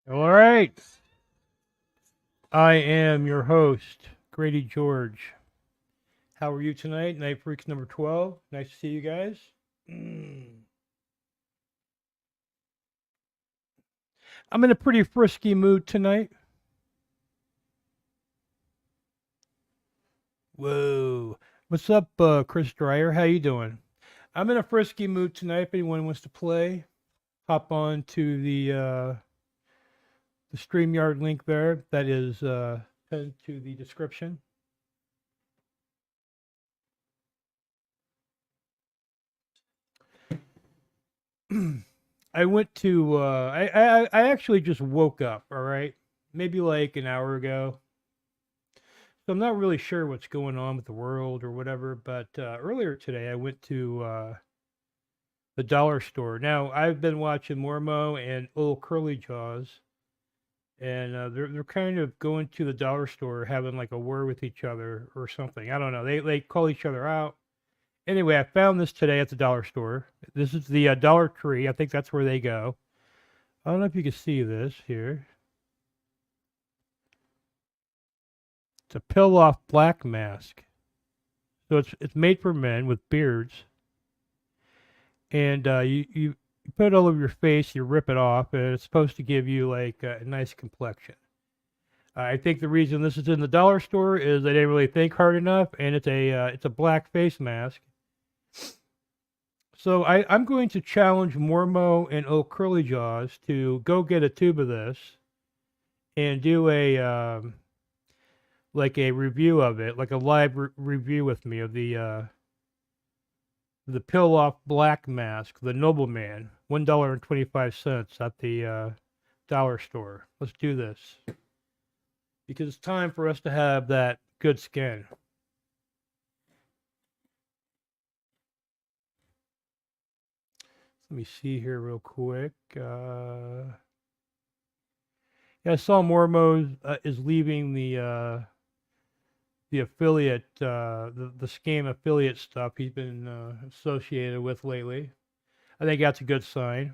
All right. I am your host, Grady George. How are you tonight? Night Freaks number 12. Nice to see you guys. I'm in a pretty frisky mood tonight. Whoa. What's up, Chris Dreyer? How you doing? I'm in a frisky mood tonight. If anyone wants to play, hop on to the StreamYard link there. That is pinned to the description. I went to I actually just woke up, all right? Maybe like an hour ago. So I'm not really sure what's going on with the world or whatever, but earlier today I went to the dollar store. Now, I've been watching Mormo and Little Curly Jaws, and they're kind of going to the dollar store having like a war with each other or something. I don't know. They call each other out. Anyway, I found this today at the dollar store. This is the Dollar Tree. I think that's where they go. I don't know if you can see this here. It's a pill-off black mask. So it's made for men with beards, and you put it all over your face. You rip it off, and it's supposed to give you like a nice complexion. I think the reason this is in the dollar store is they didn't really think hard enough, and it's a black face mask. So I'm going to challenge Mormo and Old Curly Jaws to go get a tube of this and do a like a review of it, like a live review with me of the pill off black mask, the Nobleman, $1.25 at the dollar store. Let's do this because it's time for us to have that good skin. Let me see here real quick. Yeah, I saw Mormo is leaving the affiliate, the scam affiliate stuff he's been associated with lately. I think that's a good sign.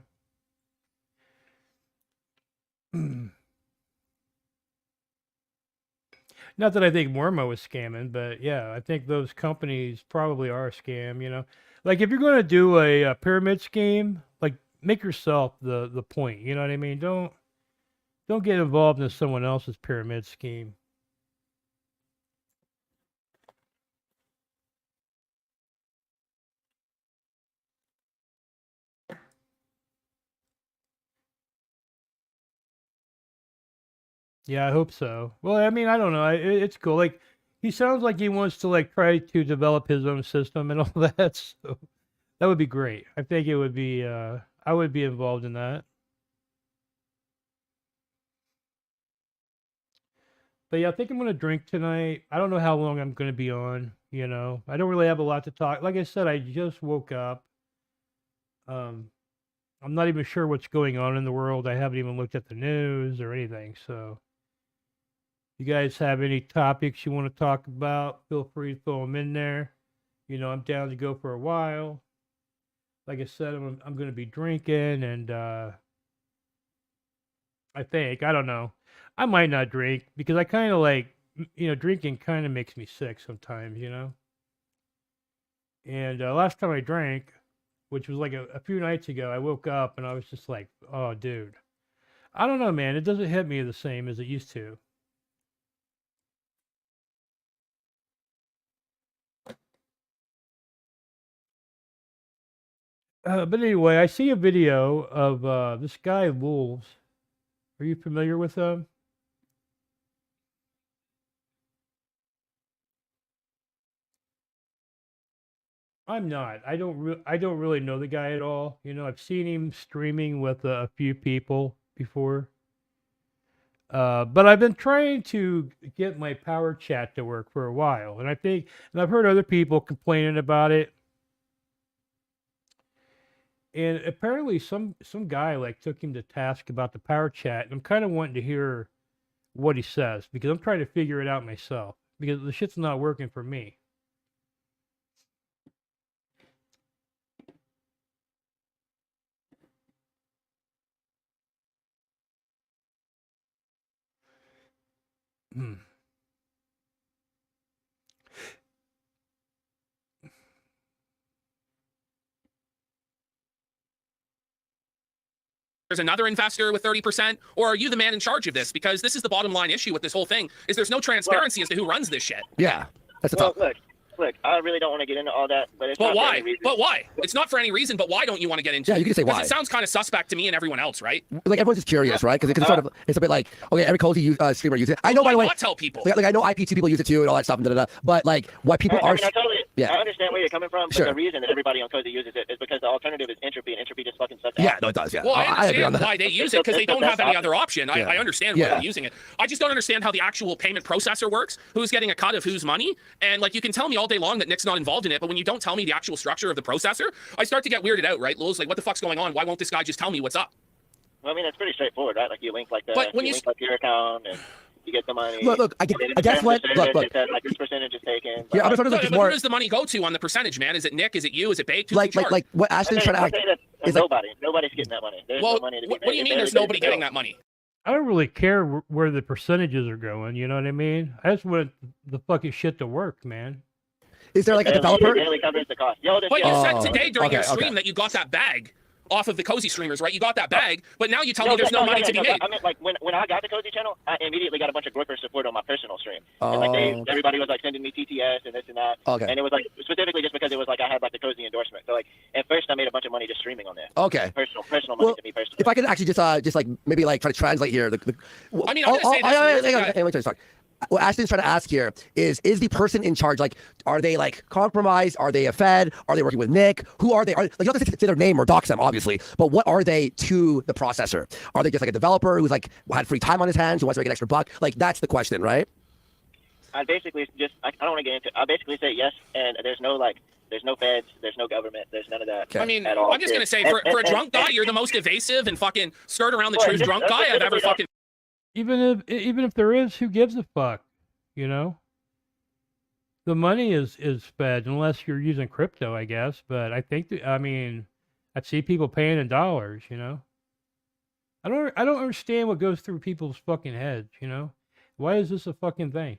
Not that I think Mormo is scamming, but yeah, I think those companies probably are a scam. Like if you're going to do a pyramid scheme, like make yourself the point. You know what I mean? Don't get involved in someone else's pyramid scheme. Yeah, I hope so. Well, I mean, I don't know. It's cool. Like he sounds like he wants to like try to develop his own system and all that. So that would be great. I think it would be. I would be involved in that. But yeah, I think I'm gonna drink tonight. I don't know how long I'm gonna be on. I don't really have a lot to talk. Like I said, I just woke up. Um, I'm not even sure what's going on in the world. I haven't even looked at the news or anything. So, you guys have any topics you want to talk about? Feel free to throw them in there. I'm down to go for a while. Like I said, I'm going to be drinking, and I don't know. I might not drink because I kind of like, drinking kind of makes me sick sometimes. And last time I drank, which was like a few nights ago, I woke up and I was just like, oh, dude. I don't know, man. It doesn't hit me the same as it used to. But anyway, I see a video of this guy Wolves. Are you familiar with him? I'm not. I don't really know the guy at all. You know, I've seen him streaming with a few people before. But I've been trying to get my power chat to work for a while, and I've heard other people complaining about it. And apparently, some guy like took him to task about the power chat, and I'm kind of wanting to hear what he says because I'm trying to figure it out myself because the shit's not working for me. Hmm. There's another investor with 30%, or are you the man in charge of this? Because this is the bottom line issue with this whole thing, is there's no transparency as to who runs this shit. Yeah, that's the Well, top. look, I really don't want to get into all that, but it's But not for why? any reason. But why? It's not for any reason, but why don't you want to get into Yeah, it? you can say 'Cause why. it sounds kind of suspect to me and everyone else, right? Like everyone's just curious, right? Because it's sort of it's a bit like okay, every cozy streamer uses it. I know, by the Why way. not tell people? Like I know IP2 people use it too and all that stuff and da. But like what people I are. mean, Yeah. I understand where you're coming from, but Sure. the reason that everybody on Cozy uses it is because the alternative is entropy, and entropy just fucking sucks. Yeah, no, it does. Yeah. Well, I agree on understand that. why they use it because they don't have any other option. Yeah. I understand why they're using it. I just don't understand how the actual payment processor works, who's getting a cut of whose money. And like you can tell me all day long that Nick's not involved in it, but when you don't tell me the actual structure of the processor, I start to get weirded out, right? Lulz, like what the fuck's going on? Why won't this guy just tell me what's up? Well, I mean, it's pretty straightforward, right? Like you link like But when you link like your account and you get the money. Look, I guess what? Look. It says, like this percentage is taken. Yeah, I'm just So, wondering but more. who does the money go to on the percentage, man? Is it Nick? Is it you? Is it Bake? Like what Ashton's trying to act. There's like- nobody. Nobody's getting that money. There's Well, no money to be what do you made. mean there's nobody getting that money? I don't really care where the percentages are going. You know what I mean? I just want the fucking shit to work, man. Is there like a developer? It barely covers the cost. Yo, this But shit- you said Oh, today during your okay, stream okay. that you got that bag off of the Cozy streamers, right? You got that bag, but now you tell me there's no money to be made. I mean, like when I got the Cozy channel, I immediately got a bunch of Groyper support on my personal stream. And like everybody was like sending me TTS and this and that. Okay. And it was like specifically just because it was like I had like the Cozy endorsement. So like at first I made a bunch of money just streaming on there. Okay. Personal money Well, to me personally. if I could actually just like maybe like try to translate here. I mean, I'm gonna say this. Let me tell you something. What Ashton's trying to ask here is the person in charge, like, are they like compromised? Are they a Fed? Are they working with Nick? Who are they? Like, you don't have to say their name or dox them, obviously, but what are they to the processor? Are they just like a developer who's like had free time on his hands who wants to make an extra buck? Like, that's the question, right? I basically just I don't want to get into. I basically say yes, and there's no feds, there's no government, there's none of that. Okay. I mean, at all. I'm just gonna say, for a drunk guy, you're the most evasive and fucking skirt around the truth drunk guy I've ever fucking. Even if there is, who gives a fuck? You know, the money is fed unless you're using crypto, I guess. But I think I mean, I see people paying in dollars. You know, I don't understand what goes through people's fucking heads. You know, why is this a fucking thing?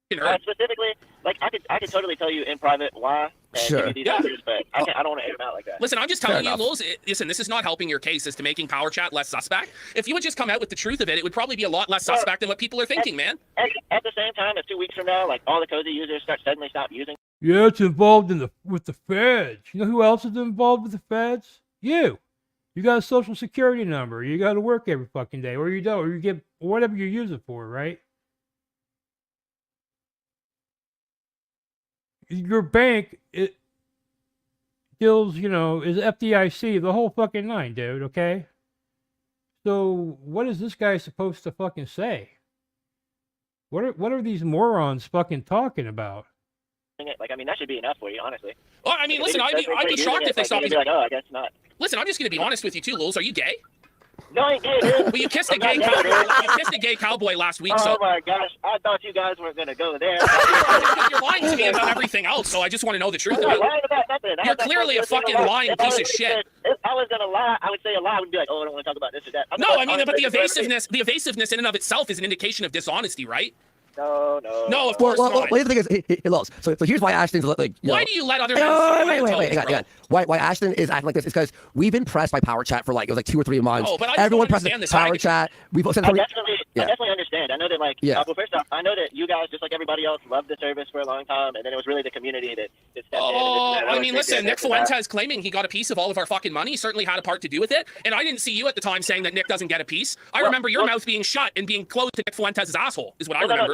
Specifically, like I could totally tell you in private why. And Sure. give you these answers, but I don't want to air them out like that. Listen, I'm just telling you, Fair enough. Lulz, listen, this is not helping your case as to making Power Chat less suspect. If you would just come out with the truth of it, it would probably be a lot less suspect than what people are thinking, man. At the same time, if 2 weeks from now, like all the Cozy users suddenly stop using. Yeah, it's involved with the feds. You know who else is involved with the feds? You. You got a social security number. You got to work every fucking day, or you don't, or you get whatever you use it for, right? Your bank it deals, you know, is FDIC, the whole fucking nine, dude. Okay. So what is this guy supposed to fucking say? What are these morons fucking talking about? It. Like, I mean, that should be enough for you, honestly. Well, I mean, listen, I'd be shocked if they stopped Be using. like, oh, I guess not. Listen, I'm just gonna be honest with you too, Lulz. Are you gay? No, I ain't gay, dude. Well, you kissed a gay I'm not cowboy. gay, dude. You kissed a gay cowboy last week, Oh so my gosh, I thought you guys weren't gonna go there. you're lying to me about everything else. So I just want to know the truth I'm of not it. lying about nothing. You're clearly a fucking lying piece of shit. If I was gonna lie, I would say a lie. I would be like, oh, I don't want to talk about this or that. No, I mean, but the evasiveness in and of itself is an indication of dishonesty, right? No. No, of course Well, not. the thing is, he loves. So here's why Ashton's like. Why do you let other Wait, men? hang on. Why Ashton is acting like this is because we've been pressed by Power Chat for like it was like 2 or 3 months. Oh, but I just Everyone don't presses understand this. Power I- Chat. We've both said I probably. definitely understand. I know that, like, Yeah. well, first off, I know that you guys, just like everybody else, loved the service for a long time, and then it was really the community that stepped in. Oh, And I I mean, listen, Nick Fuentes claiming he got a piece of all of our fucking money certainly had a part to do with it. And I didn't see you at the time saying that Nick doesn't get a piece. I remember your mouth being shut and being closed to Nick Fuentes' asshole, is what I remember.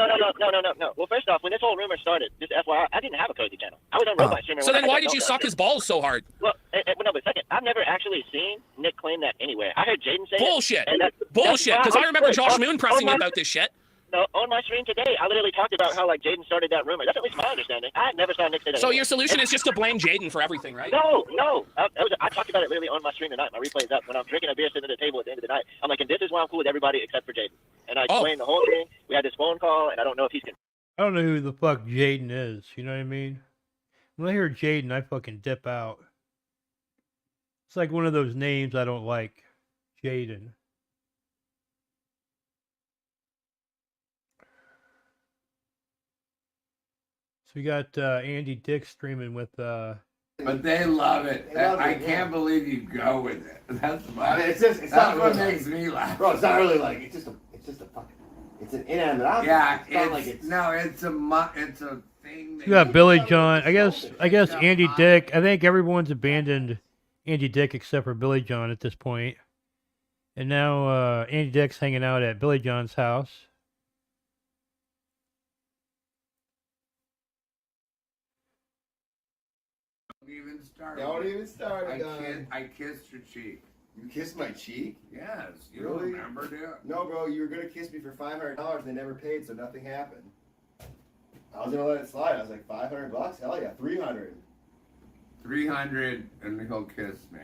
No. Well, first off, when this whole rumor started, just FYI, I didn't have a Cozy channel. I was on Robot Streamer. So then why did you suck his balls so hard? Well, no, but second, I've never actually seen Nick claim that anywhere. I heard Jaden say Bullshit. It. Bullshit. Because I remember Josh Moon pressing me about this shit. No, on my stream today, I literally talked about how like Jaden started that rumor. That's at least my understanding. I never saw Nick say that. So your solution is just to blame Jaden for everything, right? No. I talked about it literally on my stream tonight. My replay is up. When I'm drinking a beer sitting at the table at the end of the night, I'm like, and this is why I'm cool with everybody except for Jaden. And I explained the whole thing. We had this phone call, and I don't know if he's I don't know who the fuck Jaden is. You know what I mean? When I hear Jaden, I fucking dip out. It's like one of those names I don't like. Jaden. So we got Andy Dick streaming with. But they love it. I can't believe you go with it. That's I mean, it's that's not what really makes me laugh. bro. It's not really like it's just a fucking. It's an inanimate object. Yeah, it's not like it's. it's a thing. That We got Billy John. I guess Yeah, Andy Dick. I think everyone's abandoned Andy Dick except for Billy John at this point. And now Andy Dick's hanging out at Billy John's house. Even start. Don't even start. I kissed your cheek. You kissed my cheek? Yes. You Really? don't remember, dude? No, bro. You were gonna kiss me for $500 and they never paid, so nothing happened. I was gonna let it slide. I was like, $500? Hell yeah, 300. 300 and he'll kiss me.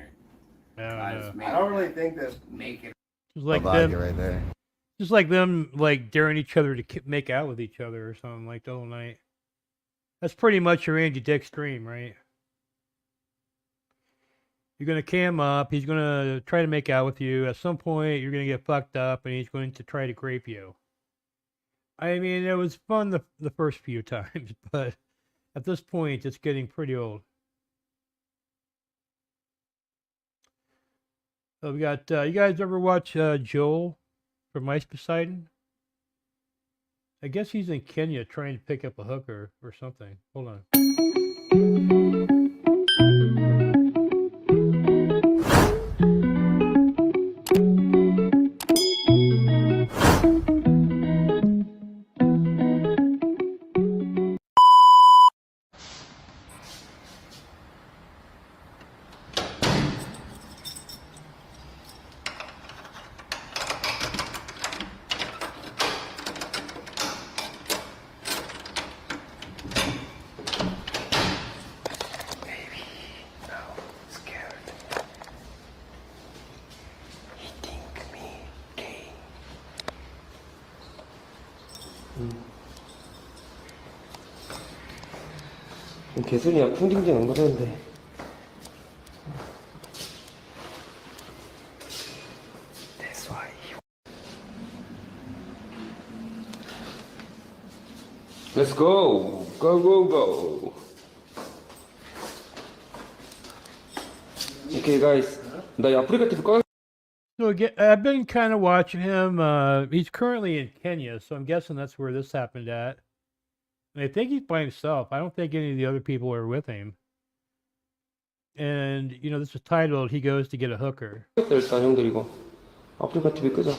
No. I don't really think that. Make it. Just like them, right there. Just like them, like daring each other to make out with each other or something like the whole night. That's pretty much your Andy Dick stream, right? You're gonna cam up. He's gonna try to make out with you. At some point, you're gonna get fucked up, and he's going to try to grape you. I mean, it was fun the first few times, but at this point, it's getting pretty old. So we got. You guys ever watch Joel from Ice Poseidon? I guess he's in Kenya trying to pick up a hooker or something. Hold on. 개소리야. 풍딩진 안 그러는데. That's why. Let's go. Go, go, go. Okay, guys. 나 아프리카 TV 꺼. So again, I've been kind of watching him. He's currently in Kenya, so I'm guessing that's where this happened at. And I think he's by himself. I don't think any of the other people are with him. And, you know, this is titled, He Goes to Get a Hooker. 일단 형들 이거 아프리카 TV 끄자.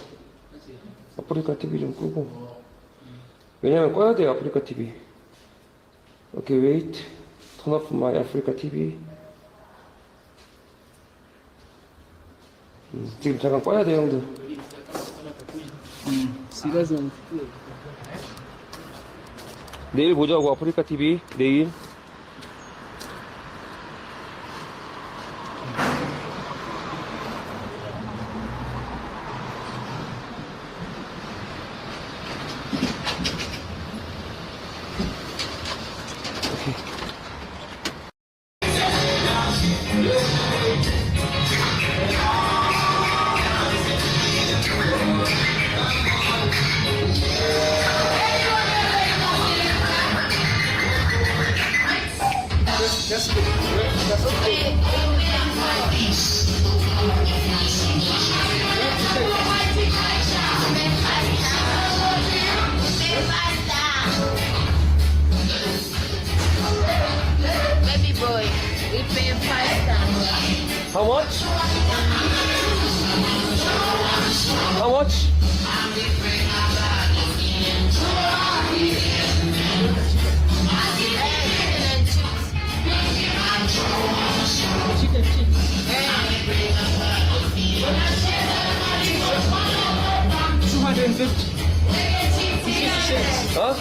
아프리카 TV 좀 끄고. 왜냐면 꺼야 돼 아프리카 TV. Okay, wait. Turn off my Africa TV. 지금 잠깐 꺼야 돼 형들. 내일 보자고 아프리카 TV 내일. Baby boy. We pay $5. How much? How much? Chicken chips. 250. Huh?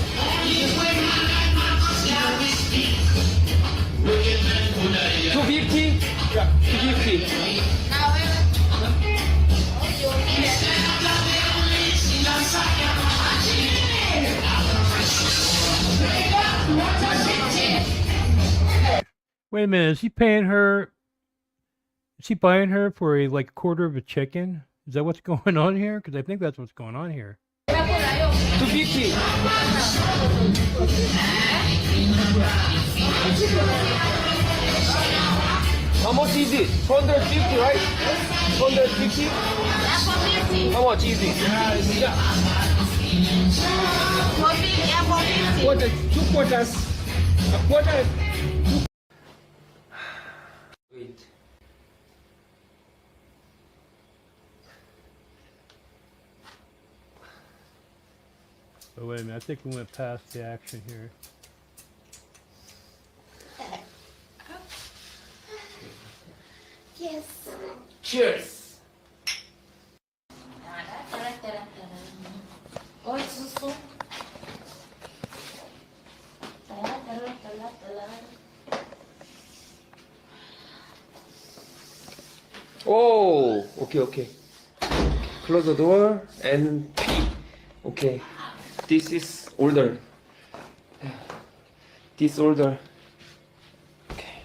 250? Yeah, 250. Wait a minute, is he paying her? Is he buying her for a like quarter of a chicken? Is that what's going on here? Because I think that's what's going on here. 250. How much is it? 150, right? 150? How much is it? Quarter, 2 quarters. A quarter. Wait. Oh wait a minute, I think we went past the action here. Yes. Cheers. Oi, Sussu. Oh, okay, okay. Close the door and pee. Okay. This is order. This order. Okay.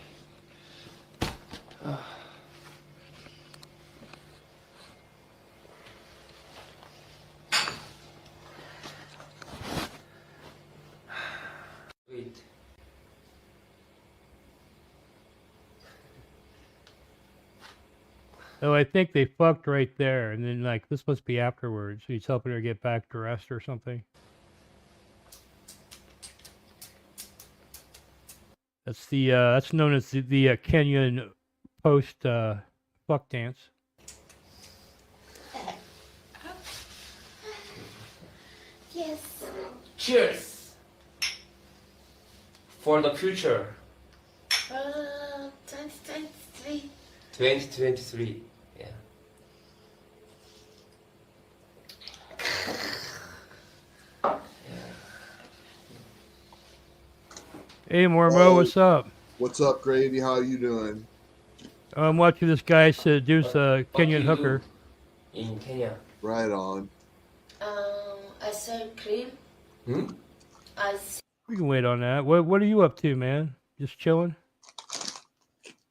Wait. Oh, I think they fucked right there, and then like this must be afterwards. He's helping her get back dressed or something. That's the that's known as the Kenyan post fuck dance. Yes. Cheers. For the future. 2023. 2023. Yeah. Hey Mormo, what's up? What's up, Gravy? How you doing? I'm watching this guy seduce a What Kenyan you hooker. do in Kenya. Right on. I sell cream. Hmm? I We can wait on that. What are you up to, man? Just chilling?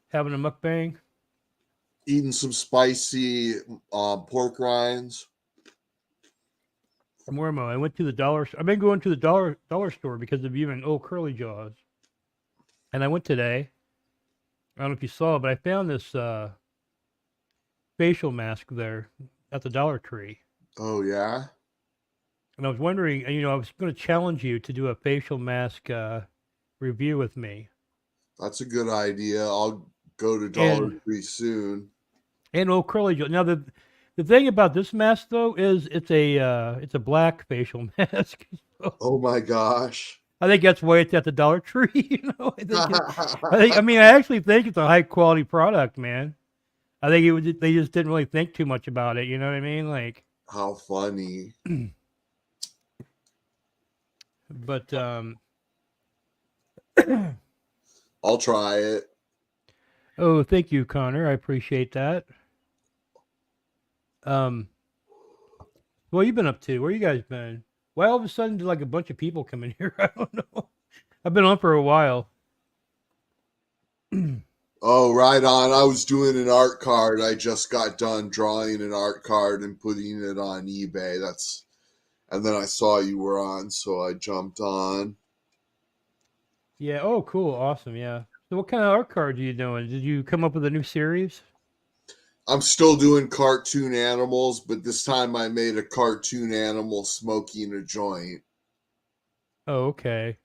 Having a mukbang? Eating some spicy pork rinds. Mormo, I went to the dollar. I've been going to the dollar store because of you and old curly jaws. And I went today. I don't know if you saw, but I found this facial mask there at the Dollar Tree. Oh yeah. And I was wondering, I was going to challenge you to do a facial mask review with me. That's a good idea. I'll go to Dollar Tree soon. And old curly jaw. Now the thing about this mask though is it's a black facial mask. Oh my gosh. I think that's why it's at the Dollar Tree. I actually think it's a high quality product, man. I think they just didn't really think too much about it. You know what I mean? Like, how funny. But I'll try it. Oh, thank you, Connor. I appreciate that. What you been up to? Where you guys been? Why all of a sudden did like a bunch of people come in here? I don't know. I've been on for a while. Oh, right on. I was doing an art card. I just got done drawing an art card and putting it on eBay. And then I saw you were on, so I jumped on. Yeah. Oh, cool. Awesome. Yeah. So what kind of art cards are you doing? Did you come up with a new series? I'm still doing cartoon animals, but this time I made a cartoon animal smoking a joint. Oh, okay.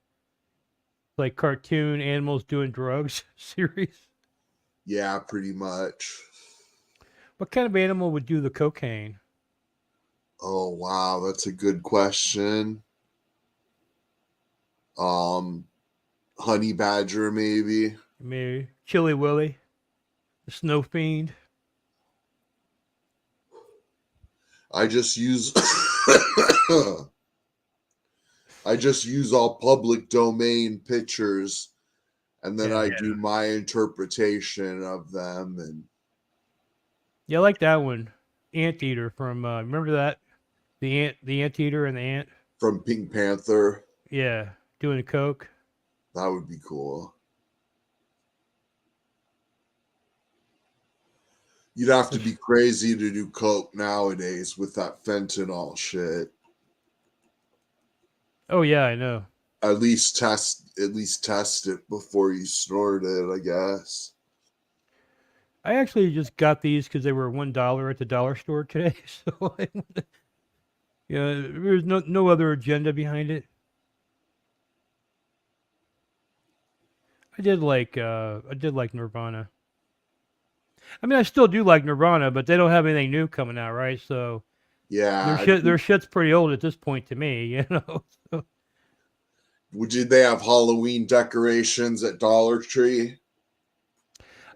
Like cartoon animals doing drugs series. Yeah, pretty much. What kind of animal would do the cocaine? Oh wow, that's a good question. Honey badger maybe. Maybe Chili Willy, the snow fiend. I just use I just use all public domain pictures and then I do my interpretation of them. And Yeah, I like that one. Anteater from remember that? The anteater and the ant? from Pink Panther, Yeah, doing the coke. that would be cool. You'd have to be crazy to do coke nowadays with that fentanyl shit. Oh yeah, I know. At least test it before you snort it, I guess. I actually just got these because they were $1 at the dollar store today. So there's no other agenda behind it. I did like Nirvana. I mean, I still do like Nirvana, but they don't have anything new coming out, right? So Yeah. their shit's pretty old at this point to me, you know. So, Did they have Halloween decorations at Dollar Tree?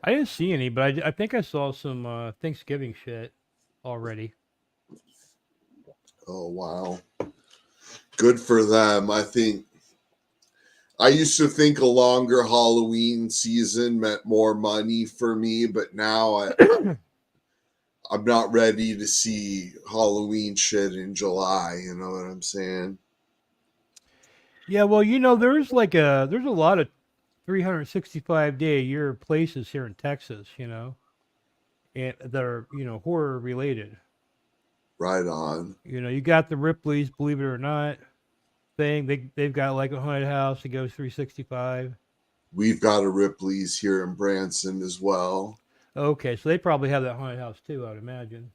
I didn't see any, but I think I saw some Thanksgiving shit already. Oh wow. Good for them. I used to think a longer Halloween season meant more money for me, but now I'm not ready to see Halloween shit in July, you know what I'm saying? Yeah, well, there's a lot of 365-day a year places here in Texas, and that are, horror related. Right on. You got the Ripley's, believe it or not, thing. They've got like a haunted house that goes 365. We've got a Ripley's here in Branson as well. Okay, so they probably have that haunted house too, I'd imagine.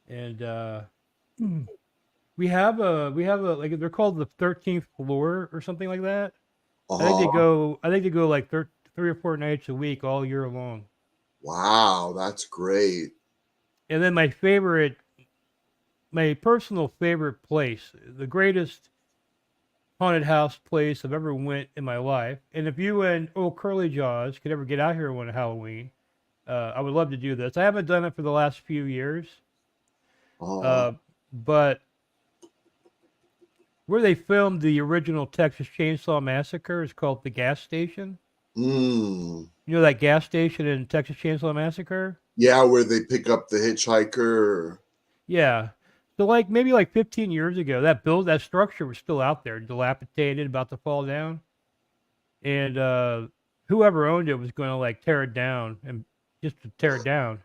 And we have a like they're called the 13th floor or something like that. I think they go like 3 or 4 nights a week all year long. Wow, that's great. And then my personal favorite place, the greatest haunted house place I've ever went in my life. And if you and old Curly Jaws could ever get out here one Halloween, I would love to do this. I haven't done it for the last few years. But where they filmed the original Texas Chainsaw Massacre is called the gas station. You know that gas station in Texas Chainsaw Massacre? Yeah, where they pick up the hitchhiker. Yeah. So maybe 15 years ago, that structure was still out there, dilapidated, about to fall down. And whoever owned it was going to tear it down and just to tear it down.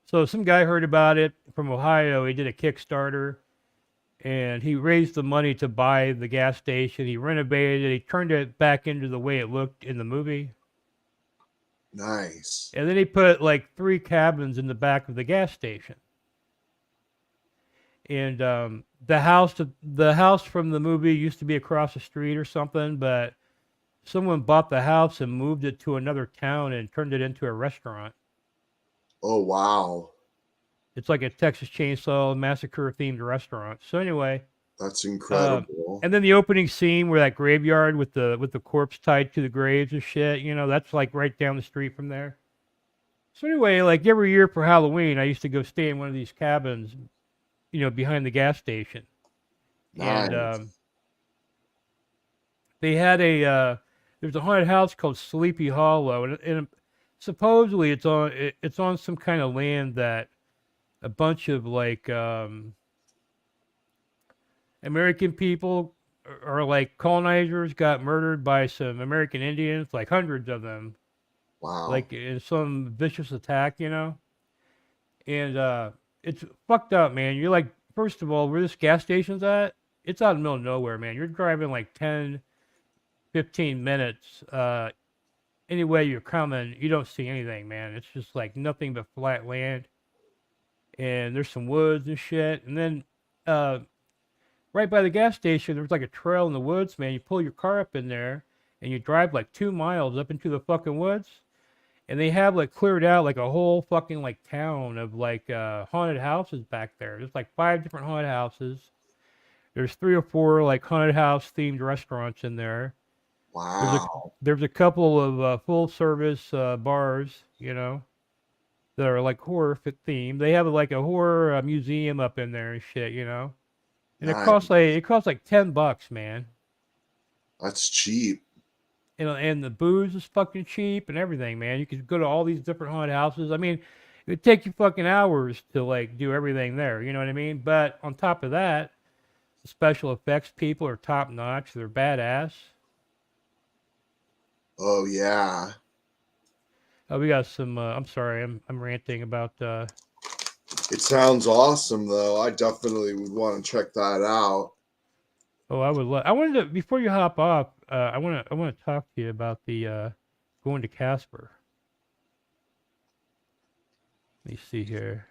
So some guy heard about it from Ohio. He did a Kickstarter and he raised the money to buy the gas station. He renovated it. He turned it back into the way it looked in the movie. Nice. And then he put 3 cabins in the back of the gas station. And the house from the movie used to be across the street or something, but someone bought the house and moved it to another town and turned it into a restaurant. Oh, wow. It's like a Texas Chainsaw Massacre themed restaurant. So anyway, that's incredible. And then the opening scene where that graveyard with the corpse tied to the graves and shit, that's right down the street from there. So anyway, every year for Halloween, I used to go stay in one of these cabins, behind the gas station. Nice. And they had there's a haunted house called Sleepy Hollow, and supposedly it's on some kind of land that a bunch of American people or colonizers got murdered by some American Indians, hundreds of them. Wow. In some vicious attack, And it's fucked up, man. You're first of all, where this gas station's at, it's out in the middle of nowhere, man. You're driving 10, 15 minutes. Any way you're coming, you don't see anything, man. It's just nothing but flat land. And there's some woods and shit. And then right by the gas station, there's a trail in the woods, man. You pull your car up in there and you drive 2 miles up into the fucking woods. and they have like cleared out like a whole fucking like town of like haunted houses back there. There's like 5 different haunted houses. There's 3 or 4 like haunted house themed restaurants in there. Wow. There's a couple of full service bars, you know, that are like horror themed. They have like a horror museum up in there and shit, you know. And Nice. it costs like $10, man. That's cheap. And the booze is fucking cheap and everything, man. You could go to all these different haunted houses. I mean, it would take you fucking hours to like do everything there, you know what I mean? But on top of that, the special effects people are top notch. They're badass. Oh yeah. Oh, we got some. I'm sorry, I'm ranting about. It sounds awesome though. I definitely would want to check that out. Oh, I would. I wanted to before you hop off. I want to talk to you about the going to Casper. Let me see here.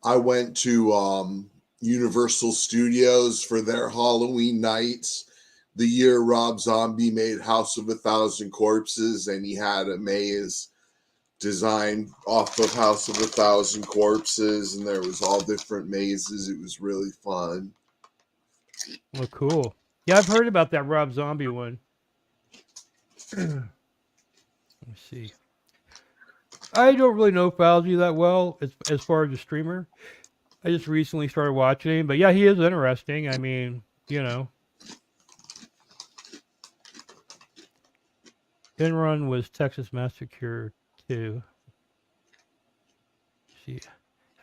I went to Universal Studios for their Halloween nights. The year Rob Zombie made House of a Thousand Corpses, and he had a maze designed off of House of a Thousand Corpses, and there was all different mazes. It was really fun. Oh, cool. Yeah, I've heard about that Rob Zombie one. Let me see. I don't really know Fauci that well as far as a streamer. I just recently started watching him, but yeah, he is interesting. I mean, you know. Enron was Texas Massacre too. See,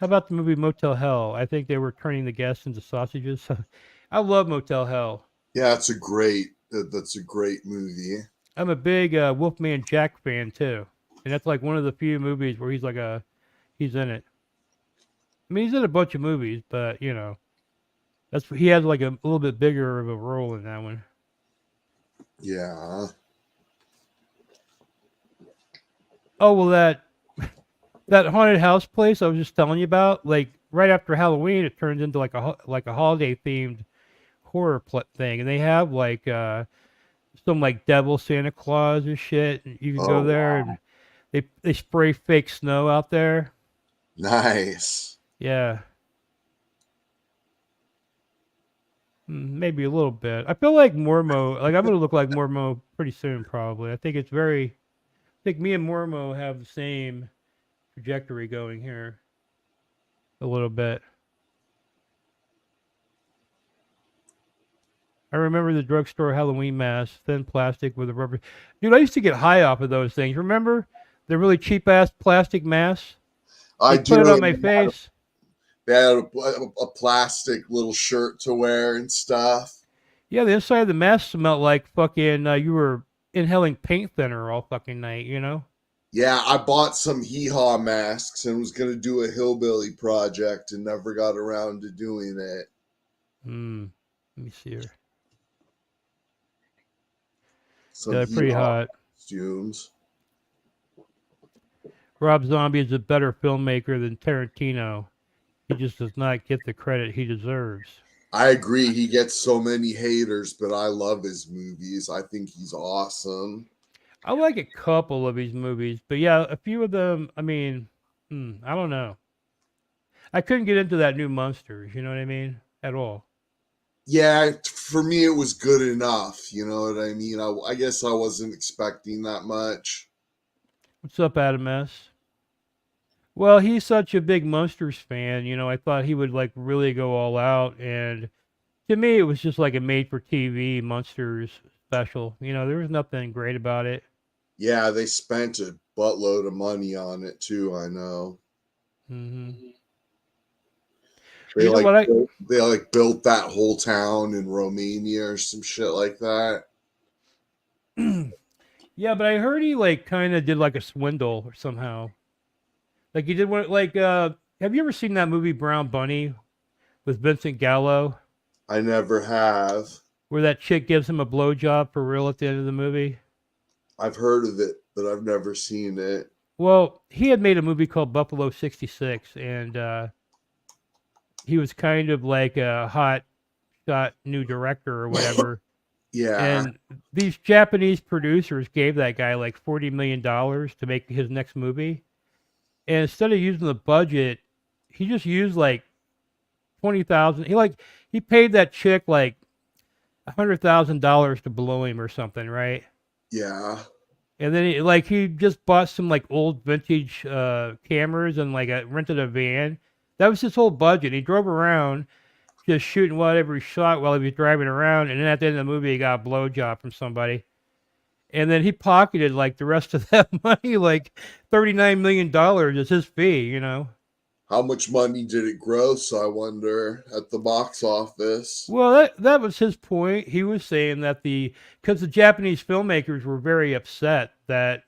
how about the movie Motel Hell? I think they were turning the guests into sausages. I love Motel Hell. Yeah, that's a great movie. I'm a big Wolfman Jack fan too, and that's like one of the few movies where he's in it. I mean, he's in a bunch of movies, but you know, he has like a little bit bigger of a role in that one. Yeah. Oh, well, that haunted house place I was just telling you about, like right after Halloween, it turns into like a holiday themed horror thing, and they have like some like devil Santa Claus and shit. And you can go there, wow. and they spray fake snow out there. Nice. Yeah. Maybe a little bit. I feel like Mormo, like I'm gonna look like Mormo pretty soon, probably. I think me and Mormo have the same trajectory going here. A little bit. I remember the drugstore Halloween mask, thin plastic with a rubber. Dude, I used to get high off of those things. Remember the really cheap ass plastic masks? I put it on my face. They had a plastic little shirt to wear and stuff. Yeah, the inside of the mask smelled like fucking you were inhaling paint thinner all fucking night, you know? Yeah, I bought some hee-haw masks and was going to do a hillbilly project and never got around to doing it. Let me see here. Some They're pretty hot. Costumes. Rob Zombie is a better filmmaker than Tarantino. He just does not get the credit he deserves. I agree. He gets so many haters, but I love his movies. I think he's awesome. I like a couple of his movies, but yeah, a few of them, I mean, I don't know. I couldn't get into that new Monsters, you know what I mean? At all. Yeah, for me, it was good enough. You know what I mean? I guess I wasn't expecting that much. What's up, Adam S? Well, he's such a big Monsters fan, you know, I thought he would like really go all out, and to me it was just like a made-for-TV Monsters special. You know, there was nothing great about it. Yeah, they spent a buttload of money on it too, I know. Mm-hmm. They You know what they built that whole town in Romania or some shit like that. Yeah, but I heard he like kind of did like a swindle or somehow. Like he did one like have you ever seen that movie Brown Bunny with Vincent Gallo? I never have. Where that chick gives him a blowjob for real at the end of the movie? I've heard of it, but I've never seen it. Well, he had made a movie called Buffalo 66, and he was kind of like a hot shot new director or whatever. Yeah. And these Japanese producers gave that guy like $40 million to make his next movie. And instead of using the budget, he just used like 20,000. He paid that chick like $100,000 to blow him or something, right? Yeah. And then he just bought some like old vintage cameras and like rented a van. That was his whole budget. He drove around just shooting whatever he shot while he was driving around, and then at the end of the movie he got a blowjob from somebody. And then he pocketed like the rest of that money, like $39 million as his fee, you know. How much money did it gross, I wonder, at the box office? Well, that was his point. He was saying that because the Japanese filmmakers were very upset that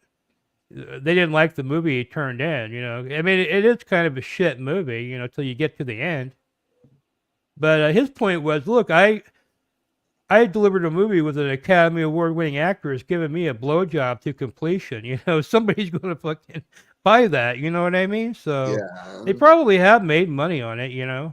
they didn't like the movie he turned in, you know. I mean, it is kind of a shit movie, you know, till you get to the end. But his point was, look, I delivered a movie with an Academy Award-winning actress giving me a blowjob to completion. You know, somebody's going to fucking buy that. You know what I mean? So they probably have made money on it. You know.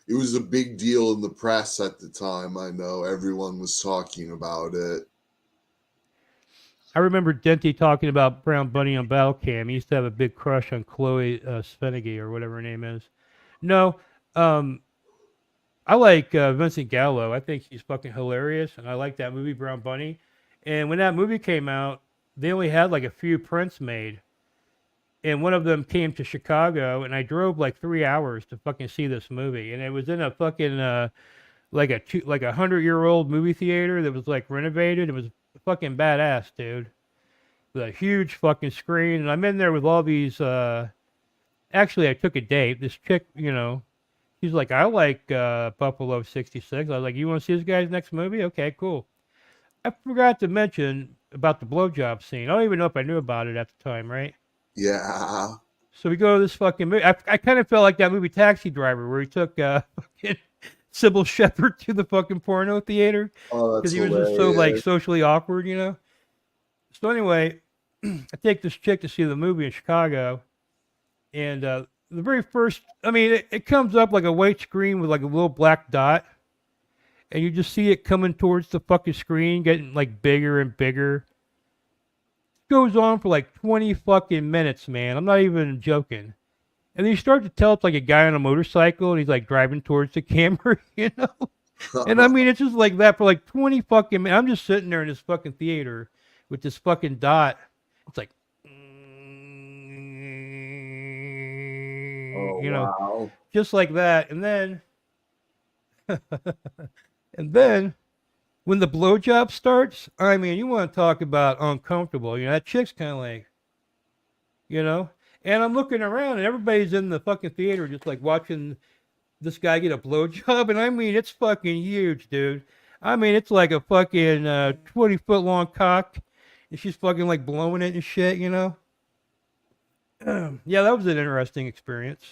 It was a big deal in the press at the time. I know everyone was talking about it. I remember Denty talking about Brown Bunny on Battle Cam. He used to have a big crush on Chloe Svenigi or whatever her name is. No, I like Vincent Gallo. I think he's fucking hilarious, and I like that movie Brown Bunny. And when that movie came out, they only had like a few prints made, and one of them came to Chicago, and I drove like 3 hours to fucking see this movie, and it was in a fucking like a 100-year-old movie theater that was like renovated. It was fucking badass, dude. With a huge fucking screen, and I'm in there with all these. Actually, I took a date. This chick, you know, she's like, I like Buffalo 66. I was like, you want to see this guy's next movie? Okay, cool. I forgot to mention about the blowjob scene. I don't even know if I knew about it at the time, right? Yeah. So we go to this fucking movie. I kind of felt like that movie Taxi Driver, where he took fucking Sybil Shepherd to the fucking porno theater because he was just so like socially awkward, you know. So anyway, I take this chick to see the movie in Chicago, and the very first, I mean, it comes up like a white screen with like a little black dot, and you just see it coming towards the fucking screen, getting like bigger and bigger. It goes on for like 20 fucking minutes, man. I'm not even joking. And then you start to tell it's like a guy on a motorcycle, and he's like driving towards the camera, you know? And I mean, it's just like that for like 20 fucking minutes. I'm just sitting there in this fucking theater with this fucking dot. It's like, you know, wow. Just like that. And then, when the blowjob starts, I mean, you want to talk about uncomfortable. You know, that chick's kind of like, you know, and I'm looking around and everybody's in the fucking theater just like watching this guy get a blowjob. And I mean, it's fucking huge, dude. I mean, it's like a fucking 20-foot long cock. And she's fucking like blowing it and shit, you know? Yeah, that was an interesting experience.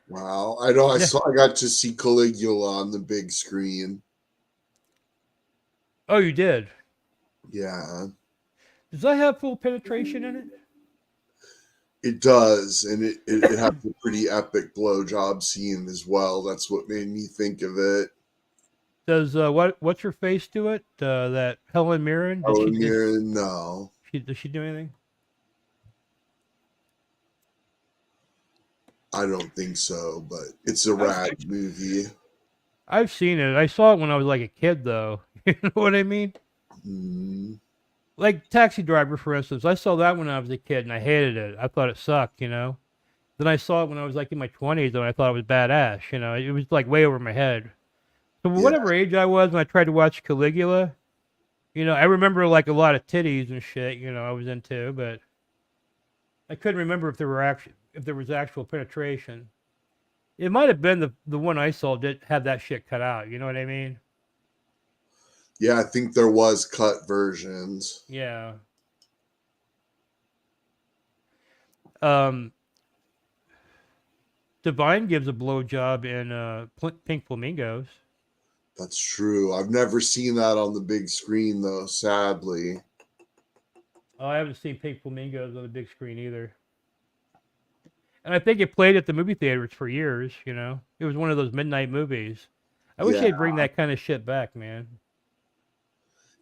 Wow. I know I got to see Caligula on the big screen. Oh, you did? Yeah. Does that have full penetration in it? It does, and it has a pretty epic blowjob scene as well. That's what made me think of it. Does what's her face do it? That Helen Mirren? Helen Mirren, no. Does she do anything? I don't think so, but it's a rad movie. I've seen it. I saw it when I was like a kid, though. You know what I mean? Mm. Like Taxi Driver, for instance. I saw that when I was a kid, and I hated it. I thought it sucked, you know? Then I saw it when I was like in my 20s, and I thought it was badass, you know? It was like way over my head. So whatever age I was when I tried to watch Caligula, you know, I remember like a lot of titties and shit, you know, I was into, but I couldn't remember if there was actual penetration. It might have been the one I saw that had that shit cut out, you know what I mean? Yeah, I think there was cut versions. Yeah. Divine gives a blowjob in Pink Flamingos. That's true. I've never seen that on the big screen, though, sadly. Oh, I haven't seen Pink Flamingos on the big screen either. And I think it played at the movie theaters for years, you know. It was one of those midnight movies. I wish they'd bring that kind of shit back, man.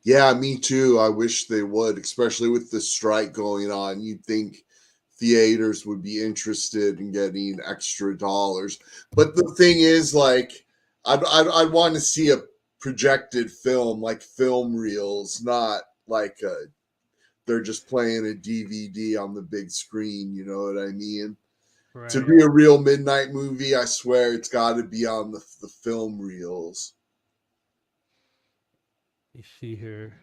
Yeah, me too. I wish they would, especially with the strike going on. You'd think theaters would be interested in getting extra dollars. But the thing is, like, I'd want to see a projected film, like film reels, not like they're just playing a DVD on the big screen. You know what I mean? Right. To be a real midnight movie, I swear it's got to be on the film reels. You see here.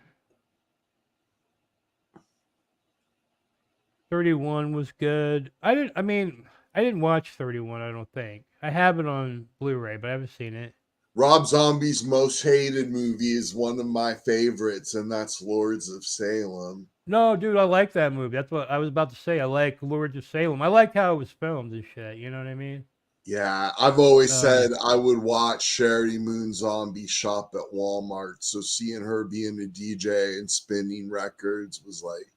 31 was good. I didn't watch 31, I don't think. I have it on Blu-ray, but I haven't seen it. Rob Zombie's most hated movie is one of my favorites, and that's Lords of Salem. No, dude, I like that movie. That's what I was about to say. I like Lords of Salem. I like how it was filmed and shit. You know what I mean? Yeah, I've always said I would watch Sherry Moon Zombie shop at Walmart. So seeing her being a DJ and spinning records was like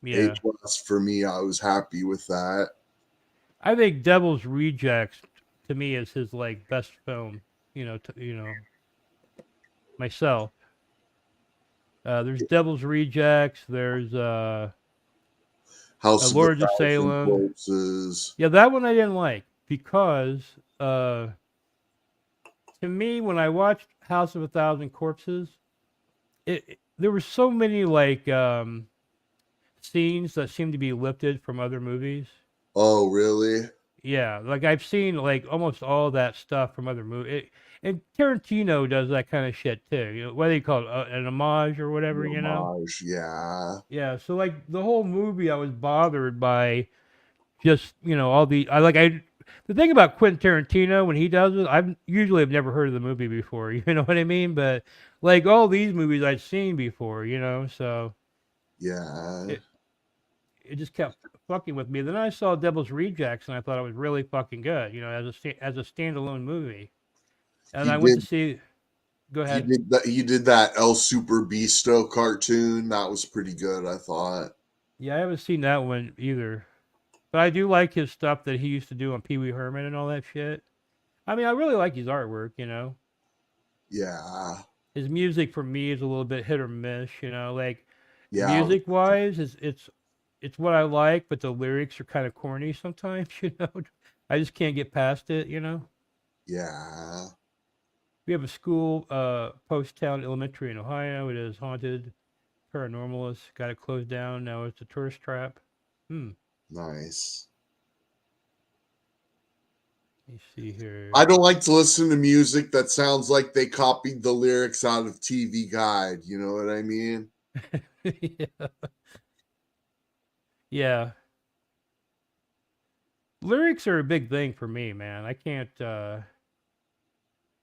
Yeah. A+ for me. I was happy with that. I think Devil's Rejects to me is his like best film. Myself. There's Devil's Rejects. There's House of Lords a of Thousand Salem. Corpses. Yeah, that one I didn't like because to me, when I watched House of a Thousand Corpses, there were so many like scenes that seemed to be lifted from other movies. Oh, really? Yeah, like I've seen like almost all that stuff from other movies. And Tarantino does that kind of shit too. You know, what do you call it? An homage or whatever, you know? Homage, yeah. Yeah, so like the whole movie I was bothered by just, all the the thing about Quentin Tarantino when he does it, I've never heard of the movie before, you know what I mean? But like all these movies I'd seen before, so Yeah. it just kept fucking with me. Then I saw Devil's Rejects and I thought it was really fucking good, as a standalone movie. And I went to see. Go ahead. He did that El Super Beasto cartoon. That was pretty good, I thought. Yeah, I haven't seen that one either. But I do like his stuff that he used to do on Pee Wee Herman and all that shit. I mean, I really like his artwork, Yeah. His music for me is a little bit hit or miss, like Yeah. music wise, it's what I like, but the lyrics are kind of corny sometimes, I just can't get past it, Yeah. We have a school, Post-Town Elementary in Ohio. It is haunted. Paranormalists got it closed down. Now it's a tourist trap. Nice. Let me see here. I don't like to listen to music that sounds like they copied the lyrics out of TV Guide. You know what I mean? Yeah. Yeah. Lyrics are a big thing for me, man. I can't,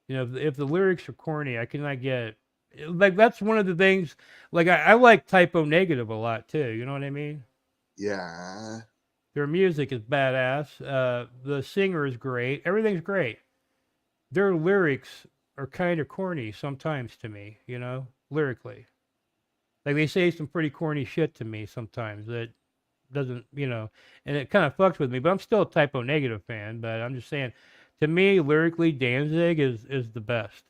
if the lyrics are corny, I cannot get, like, that's one of the things, like, I like Typo Negative a lot, too. You know what I mean? Yeah. Their music is badass. The singer is great. Everything's great. Their lyrics are kind of corny sometimes to me, lyrically. Like, they say some pretty corny shit to me sometimes that doesn't, and it kind of fucks with me, but I'm still a Typo Negative fan, but I'm just saying, to me, lyrically, Danzig is the best.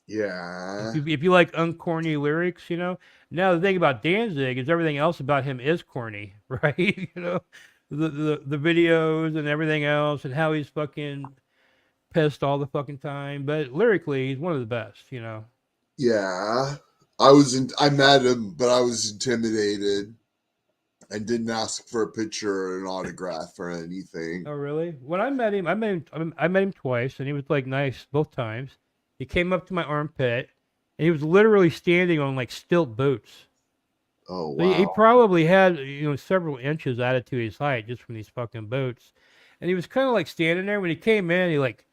Yeah. If you like uncorny lyrics, Now, the thing about Danzig is everything else about him is corny, right? The videos and everything else and how he's fucking pissed all the fucking time. But lyrically, he's one of the best, Yeah. I met him, but I was intimidated and didn't ask for a picture or an autograph or anything. Oh, really? When I met him twice, and he was like nice both times. He came up to my armpit, and he was literally standing on like stilt boots. Oh, So wow. he probably had several inches added to his height just from these fucking boots, and he was kind of like standing there. When he came in, he like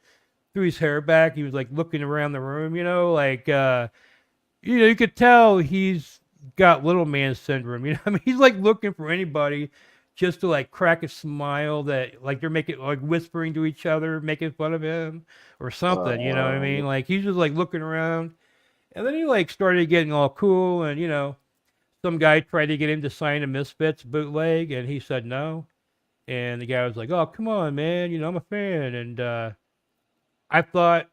threw his hair back. He was like looking around the room, like you could tell he's got little man syndrome. I mean, he's like looking for anybody just to like crack a smile that like they're making like whispering to each other, making fun of him or something. You know what I mean? Like he's just like looking around, and then he like started getting all cool, and some guy tried to get him to sign a Misfits bootleg, and he said no. And the guy was like, "Oh, come on, man, I'm a fan." And I thought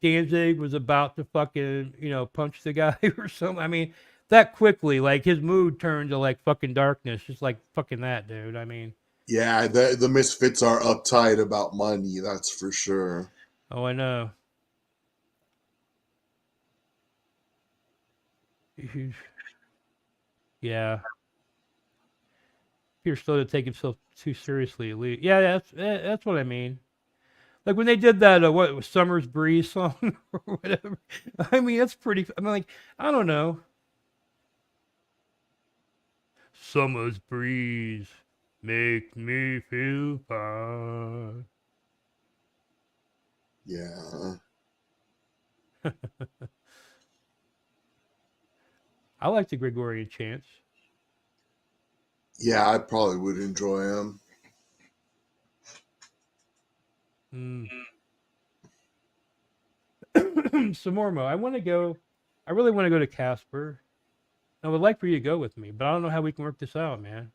Danzig was about to fucking, punch the guy or something. I mean, that quickly, like his mood turned to like fucking darkness, just like fucking that, dude. I mean, Yeah, the Misfits are uptight about money, that's for sure. oh, I know. Yeah. Peter still to take himself too seriously, at least. Yeah, that's what I mean. Like when they did that, what was Summer's Breeze song or whatever. I mean, that's pretty. I mean, like, I don't know. Summer's breeze make me feel fine. Yeah. I like the Gregorian chants. Yeah, I probably would enjoy them. Samormo, I really want to go to Casper. I would like for you to go with me, but I don't know how we can work this out, man.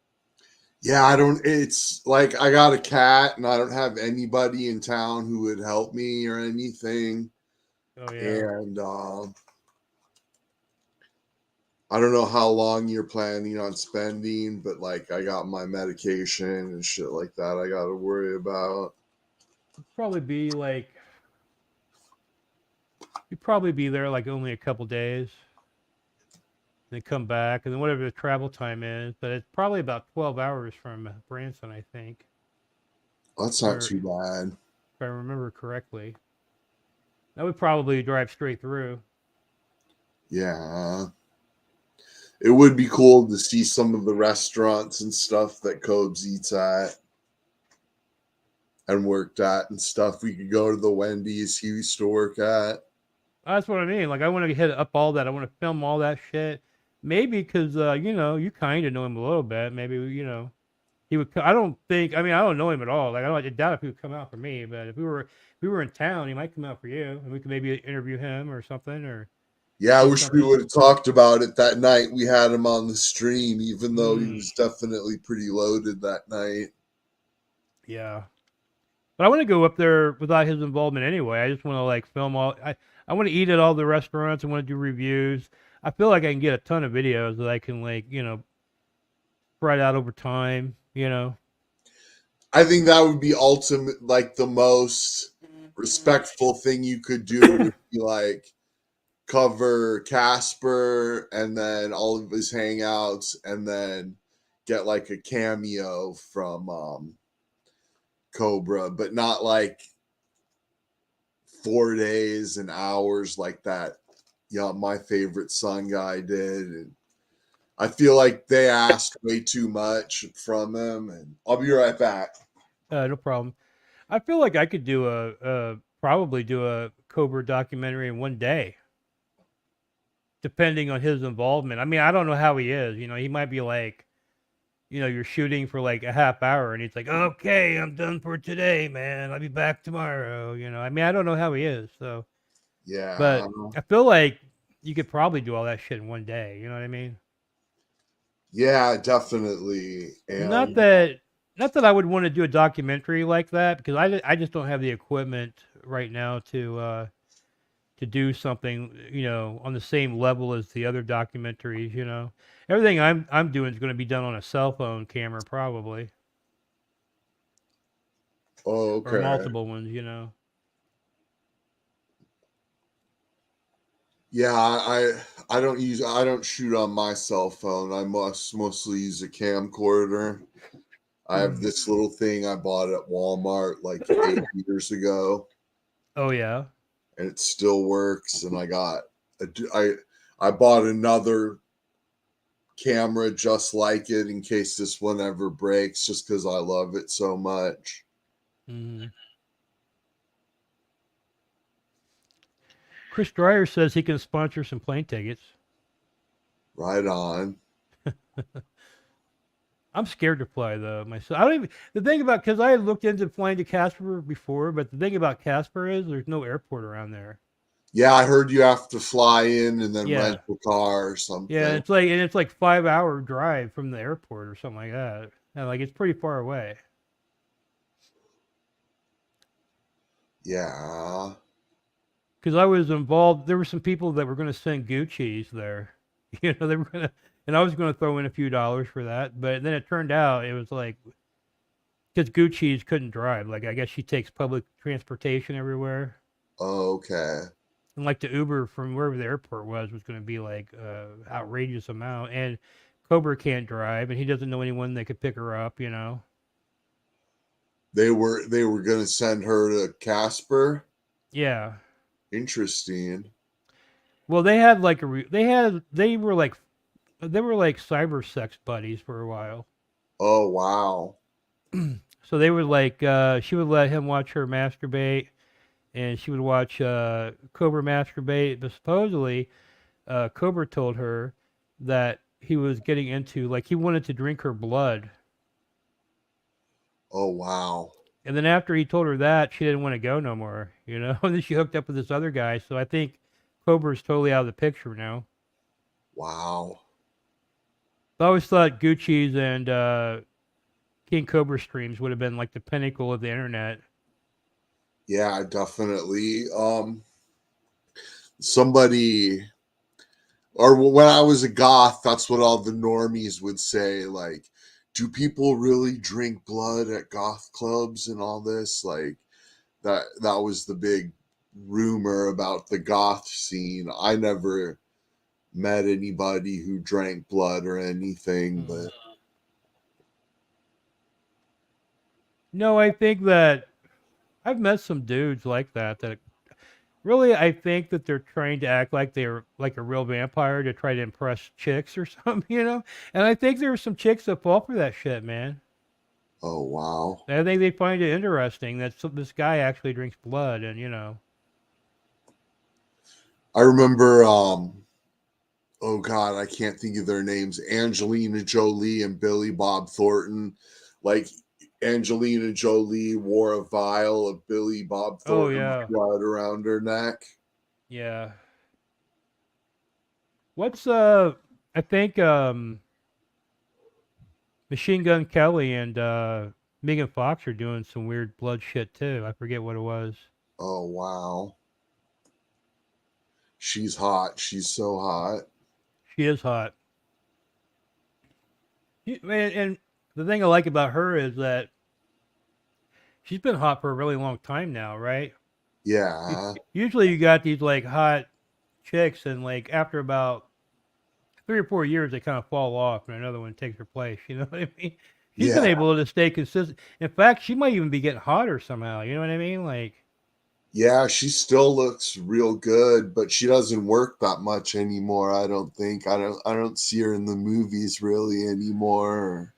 Yeah, it's like I got a cat and I don't have anybody in town who would help me or anything. Oh, yeah. And I don't know how long you're planning on spending, but like I got my medication and shit like that I got to worry about. You'd probably be there like only a couple days. Then come back, and then whatever the travel time is, but it's probably about 12 hours from Branson, I think. That's not too bad. If I remember correctly. That would probably drive straight through. Yeah. It would be cool to see some of the restaurants and stuff that Cobes eats at and worked at and stuff. We could go to the Wendy's he used to work at. That's what I mean. Like, I want to hit up all that. I want to film all that shit. Maybe because, you kind of know him a little bit. Maybe, he would. I don't know him at all. Like, I doubt if he would come out for me. But if we were in town, he might come out for you, and we could maybe interview him or something. Or yeah, I wish we would have talked about it that night. We had him on the stream, even though he was definitely pretty loaded that night. Yeah, but I want to go up there without his involvement anyway. I just want to like film all. I want to eat at all the restaurants. I want to do reviews. I feel like I can get a ton of videos that I can spread out over time. I think that would be ultimate, like the most respectful thing you could do would be like cover Casper and then all of his hangouts and then get like a cameo from Cobra, but not like 4 days and hours like that. Yeah, my favorite son guy did. And I feel like they asked way too much from him, and I'll be right back. No problem. I feel like I could probably do a Cobra documentary in one day, depending on his involvement. I mean, I don't know how he is. He might be like, you're shooting for like a half hour, and he's like, "Okay, I'm done for today, man. I'll be back tomorrow." I mean, I don't know how he is. So, yeah. But I feel like you could probably do all that shit in one day. You know what I mean? Yeah, definitely. And not that I would want to do a documentary like that, because I just don't have the equipment right now to do something on the same level as the other documentaries. Everything I'm doing is going to be done on a cell phone camera probably. Oh, okay. Or multiple ones. Yeah, I don't shoot on my cell phone. I mostly use a camcorder. I have this little thing I bought at Walmart like 8 years ago. Oh yeah. And it still works. And I bought another camera just like it in case this one ever breaks, just because I love it so much. Mm-hmm. Chris Dreyer says he can sponsor some plane tickets. Right on. I'm scared to fly though myself. I don't even. The thing about, because I looked into flying to Casper before, but the thing about Casper is there's no airport around there. Yeah, I heard you have to fly in and then Yeah. rent a car or something. Yeah, it's like 5-hour drive from the airport or something like that. And like it's pretty far away. Yeah. Because I was involved. There were some people that were going to send Gucci's there. You know, they were going to, and I was going to throw in a few dollars for that. But then it turned out it was like, because Gucci's couldn't drive. Like, I guess she takes public transportation everywhere. Okay. And like the Uber from wherever the airport was going to be like outrageous amount. And Cobra can't drive, and he doesn't know anyone that could pick her up. You know. They were going to send her to Casper. Yeah. Interesting. Well, they had like they were like cyber sex buddies for a while. Oh wow. So they would like she would let him watch her masturbate, and she would watch Cobra masturbate. But supposedly, Cobra told her that he was getting into, like, he wanted to drink her blood. Oh wow. And then after he told her that, she didn't want to go no more, you know. And then she hooked up with this other guy. So I think Cobra's totally out of the picture now. Wow. I always thought Gucci's and King Cobra streams would have been like the pinnacle of the internet. Yeah, definitely. Somebody, or when I was a goth, that's what all the normies would say. Like, do people really drink blood at goth clubs and all this? Like, that was the big rumor about the goth scene. I never met anybody who drank blood or anything, but No, I think that I've met some dudes like that really, I think that they're trying to act like they're like a real vampire to try to impress chicks or something, you know? And I think there are some chicks that fall for that shit, man. oh wow. I think they find it interesting that this guy actually drinks blood, and you know. I remember oh god, I can't think of their names. Angelina Jolie and Billy Bob Thornton. Like, Angelina Jolie wore a vial of Billy Bob Thornton's blood around her neck. Yeah. What's I think Machine Gun Kelly and Megan Fox are doing some weird blood shit too. I forget what it was. Oh wow. She's hot. She's so hot. She is hot. And the thing I like about her is that she's been hot for a really long time now, right? Yeah. Usually you got these like hot chicks, and like after about 3 or 4 years they kind of fall off and another one takes her place. You know what I mean? She's been able to stay consistent. In fact, she might even be getting hotter somehow. You know what I mean? Like, yeah, she still looks real good, but she doesn't work that much anymore. I don't think. I don't see her in the movies really anymore.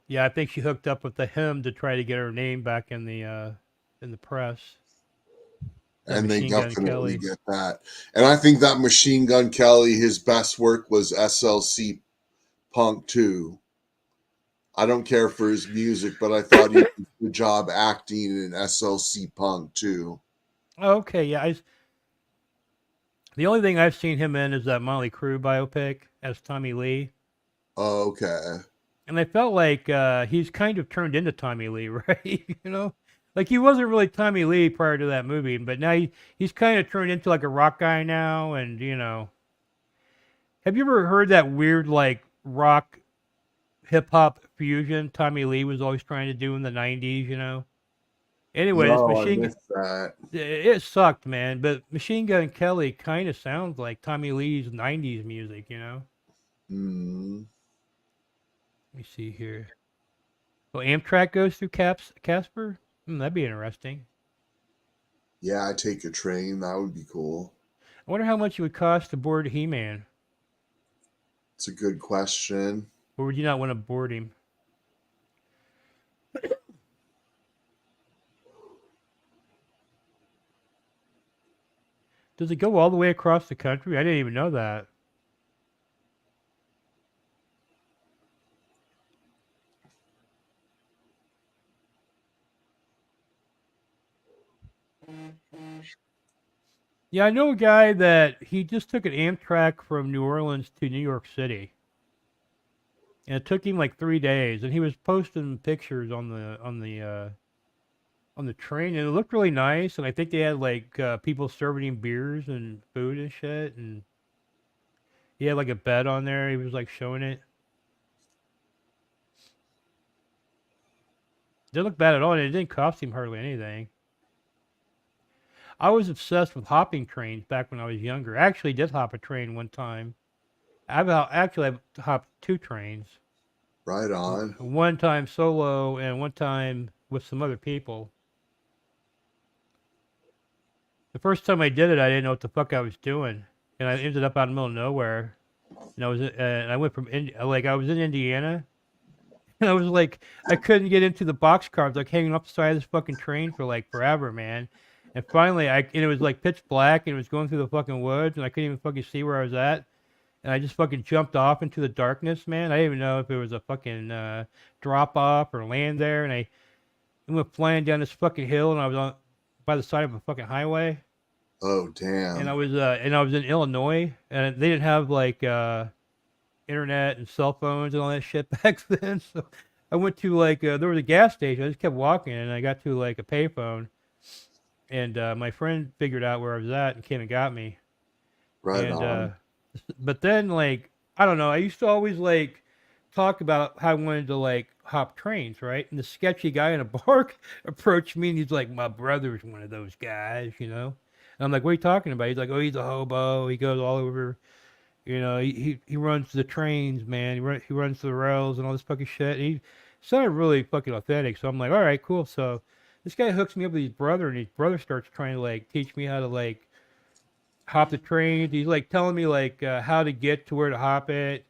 yeah, I think she hooked up with him to try to get her name back in the press. And they definitely get that. And I think that Machine Gun Kelly, his best work was SLC Punk 2. I don't care for his music, but I thought he did a good job acting in SLC Punk 2. Okay, yeah. The only thing I've seen him in is that Motley Crue biopic as Tommy Lee. Oh, okay. And I felt like he's kind of turned into Tommy Lee, right? You know? Like, he wasn't really Tommy Lee prior to that movie, but now he's kind of turned into like a rock guy now, and, you know. Have you ever heard that weird, like, rock hip-hop fusion Tommy Lee was always trying to do in the 90s, you know? Anyway, it sucked, man, but Machine Gun Kelly kind of sounds like Tommy Lee's 90s music, you know? Let me see here. Well, Amtrak goes through Casper? That'd be interesting. Yeah, I'd take a train. That would be cool. I wonder how much it would cost to board He-Man. It's a good question. Or would you not want to board him? Does it go all the way across the country? I didn't even know that. Yeah, I know a guy that he just took an Amtrak from New Orleans to New York City. And it took him like 3 days, and he was posting pictures on the on the train, and it looked really nice. And I think they had like people serving him beers and food and shit. And he had like a bed on there. He was like showing it. Didn't look bad at all, and it didn't cost him hardly anything. I was obsessed with hopping trains back when I was younger. I actually did hop a train one time. I've hopped 2 trains. Right on. One time solo and one time with some other people. The first time I did it, I didn't know what the fuck I was doing, and I ended up out in the middle of nowhere. And I went from I was in Indiana, and I was like, I couldn't get into the boxcars, like hanging off the side of this fucking train for like forever, man. And finally, and it was like pitch black, and it was going through the fucking woods, and I couldn't even fucking see where I was at. And I just fucking jumped off into the darkness, man. I didn't even know if it was a fucking drop off or land there. And I went flying down this fucking hill, and I was by the side of a fucking highway. Oh damn! And I was in Illinois, and they didn't have like internet and cell phones and all that shit back then. So I went to like there was a gas station. I just kept walking, and I got to like a payphone, and my friend figured out where I was at and came and got me. Right on. But then, like, I don't know, I used to always, like, talk about how I wanted to, like, hop trains, right? And the sketchy guy in a bar approached me, and he's like, my brother's one of those guys, you know? And I'm like, what are you talking about? He's like, oh, he's a hobo. He goes all over, you know, he runs the trains, man. He runs the rails and all this fucking shit. And he sounded really fucking authentic. So I'm like, all right, cool. So this guy hooks me up with his brother, and his brother starts trying to, like, teach me how to, like, hop the train. He's like telling me like how to get to where to hop it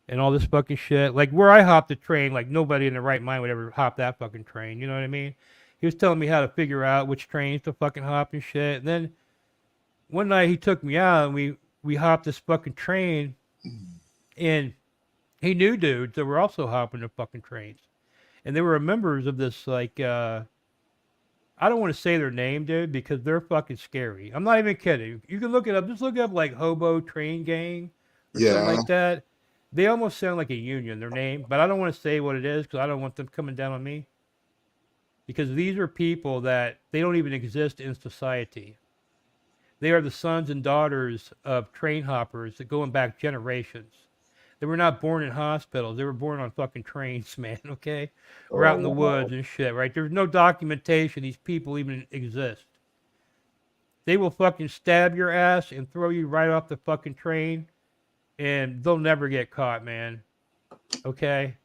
and all this fucking shit. Like where I hopped the train, like nobody in their right mind would ever hop that fucking train. You know what I mean? He was telling me how to figure out which trains to fucking hop and shit. And then one night he took me out, and we hopped this fucking train, and he knew dudes that were also hopping the fucking trains, and they were members of this like I don't want to say their name, dude, because they're fucking scary. I'm not even kidding. You can look it up. Just look up like Hobo Train Gang or something like that. They almost sound like a union, their name, but I don't want to say what it is because I don't want them coming down on me. Because these are people that they don't even exist in society. They are the sons and daughters of train hoppers that going back generations. They were not born in hospitals. They were born on fucking trains, man, okay? Or out in the woods and shit, right? There's no documentation these people even exist. They will fucking stab your ass and throw you right off the fucking train, and they'll never get caught, man. Okay?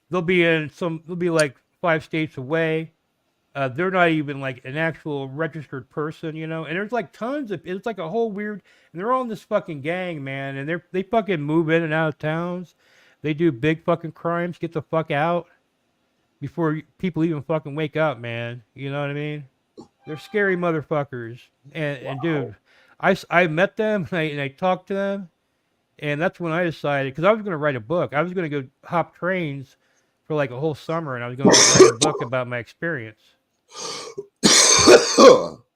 They'll be like 5 states away. They're not even like an actual registered person, you know. And there's like tons of it's like a whole weird, and they're all in this fucking gang, man. And they fucking move in and out of towns. They do big fucking crimes, get the fuck out before people even fucking wake up, man. You know what I mean? They're scary motherfuckers. And dude, I met them and I talked to them, and that's when I decided, because I was gonna write a book. I was gonna go hop trains for like a whole summer, and I was gonna write a book about my experience.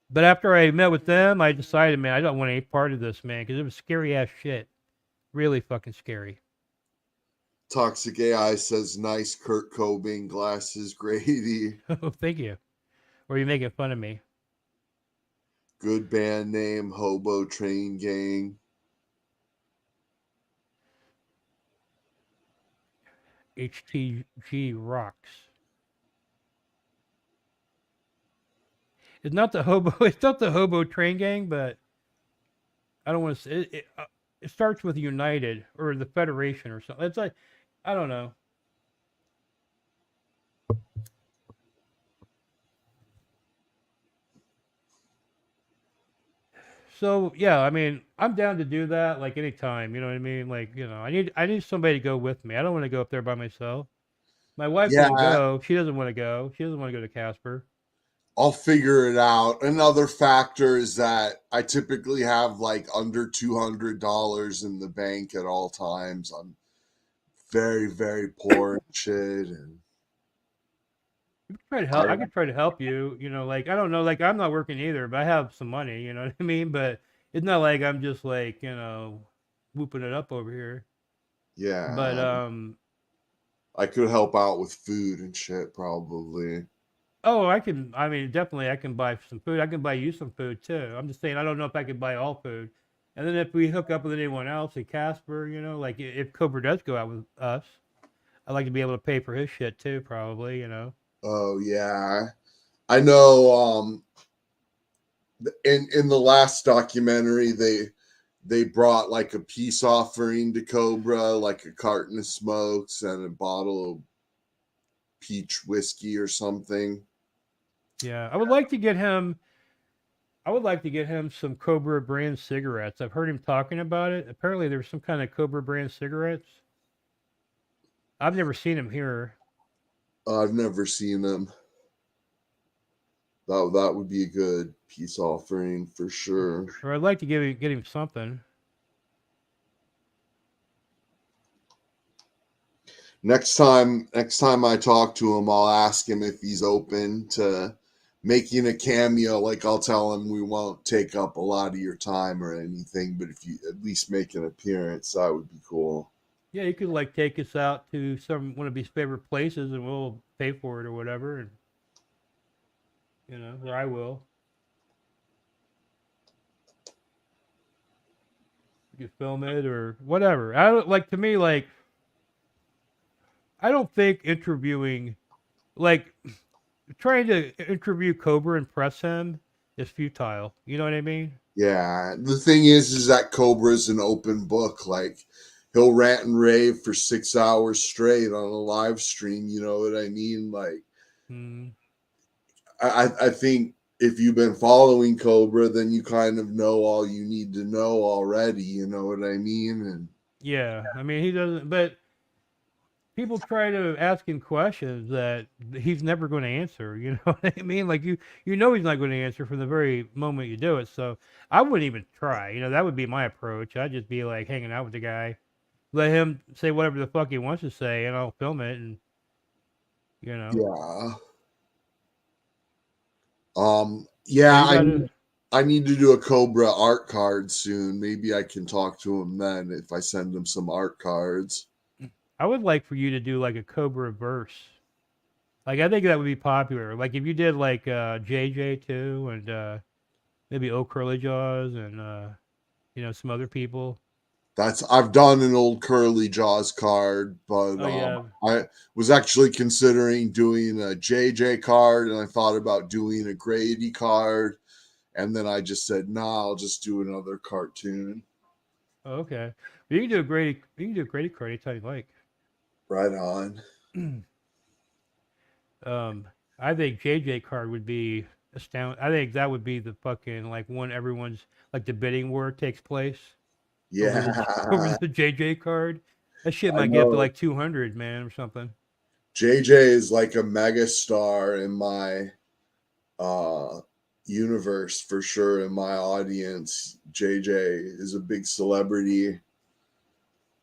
But after I met with them, I decided, man, I don't want any part of this, man, because it was scary ass shit. Really fucking scary. Toxic AI says, nice Kurt Cobain glasses, Grady. Oh, thank you. Or are you making fun of me? Good band name, Hobo Train Gang. HTG rocks. It's not the Hobo Train Gang, but I don't want to say it starts with United or the Federation or something. It's like, I don't know. So yeah, I mean, I'm down to do that like anytime. You know what I mean? Like, you know, I need somebody to go with me. I don't want to go up there by myself. My wife won't go. She doesn't want to go. She doesn't want to go to Casper. I'll figure it out. Another factor is that I typically have like under $200 in the bank at all times. I'm very, very poor and shit. And I could try to help you. You know, like I don't know, like I'm not working either, but I have some money. You know what I mean? But it's not like I'm just like, you know, whooping it up over here. Yeah. But I could help out with food and shit probably. Oh, I can. I mean, definitely, I can buy some food. I can buy you some food too. I'm just saying, I don't know if I could buy all food. And then if we hook up with anyone else, like Casper, like if Cobra does go out with us, I'd like to be able to pay for his shit too, probably. Oh yeah, I know. In the last documentary, they brought like a peace offering to Cobra, like a carton of smokes and a bottle of peach whiskey or something. Yeah, I would like to get him. I would like to get him some Cobra brand cigarettes. I've heard him talking about it. Apparently, there's some kind of Cobra brand cigarettes. I've never seen them here. I've never seen them. That would be a good peace offering for sure. Or I'd like to get him something. Next time I talk to him, I'll ask him if he's open to making a cameo. Like, I'll tell him we won't take up a lot of your time or anything, but if you at least make an appearance, that would be cool. Yeah, you could like take us out to one of his favorite places, and we'll pay for it or whatever, and or I will. You could film it or whatever. I don't like to me like. I don't think interviewing, like, trying to interview Cobra and press him is futile. You know what I mean? Yeah. The thing is that Cobra's an open book. Like, he'll rant and rave for 6 hours straight on a live stream. You know what I mean? Like, I think if you've been following Cobra, then you kind of know all you need to know already. You know what I mean? And yeah, I mean, he doesn't, but people try to ask him questions that he's never going to answer. You know what I mean? Like he's not going to answer from the very moment you do it. So I wouldn't even try. That would be my approach. I'd just be like hanging out with the guy, let him say whatever the fuck he wants to say, and I'll film it. And yeah. I need to do a Cobra art card soon. Maybe I can talk to him then if I send him some art cards. I would like for you to do like a Cobra verse. Like, I think that would be popular. Like if you did like JJ too, and maybe O Curly Jaws, and some other people. I've done an old Curly Jaws card, but I was actually considering doing a JJ card, and I thought about doing a Grady card, and then I just said, nah, I'll just do another cartoon. Oh, okay. You can do a Grady card anytime you like. Right on. I think JJ card would be astounding. I think that would be the fucking like one everyone's like the bidding war takes place. Yeah. Over the JJ card. That shit might get up to like 200, man, or something. JJ is like a mega star in my universe for sure. In my audience, JJ is a big celebrity.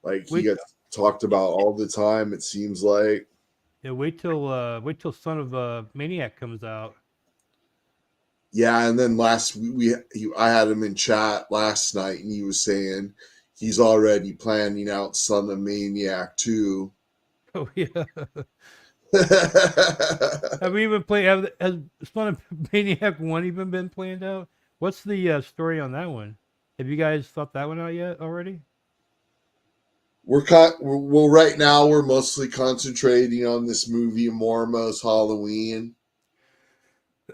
Like, he gets talked about all the time, it seems like. Yeah, wait till Son of Maniac comes out. Yeah, and then I had him in chat last night, and he was saying he's already planning out Son of Maniac 2. Oh yeah. Have we even played? Has Son of Maniac 1 even been planned out? What's the story on that one? Have you guys thought that one out yet already? Well, right now we're mostly concentrating on this movie Mormo's Halloween.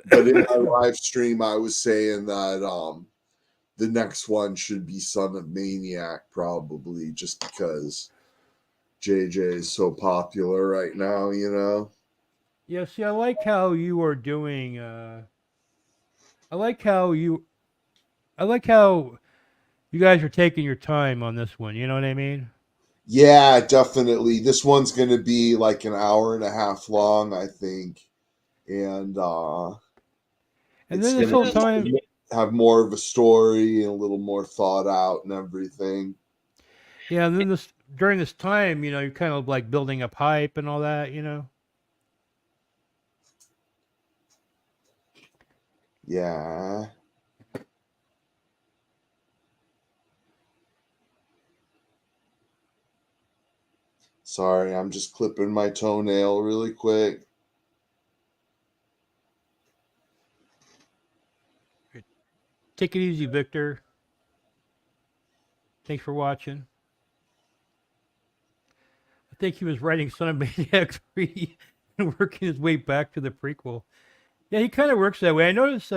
But in my live stream, I was saying that the next one should be Son of Maniac, probably, just because JJ is so popular right now, Yeah, see, I like how you are doing. I like how you guys are taking your time on this one. You know what I mean? Yeah, definitely. This one's going to be like an hour and a half long, I think. And then this whole time have more of a story and a little more thought out and everything. Yeah, and then during this time, you're kind of like building up hype and all that, Yeah. Sorry, I'm just clipping my toenail really quick. Take it easy, Victor. Thanks for watching. I think he was writing Son of Maniac 3 and working his way back to the prequel. Yeah, he kind of works that way. I notice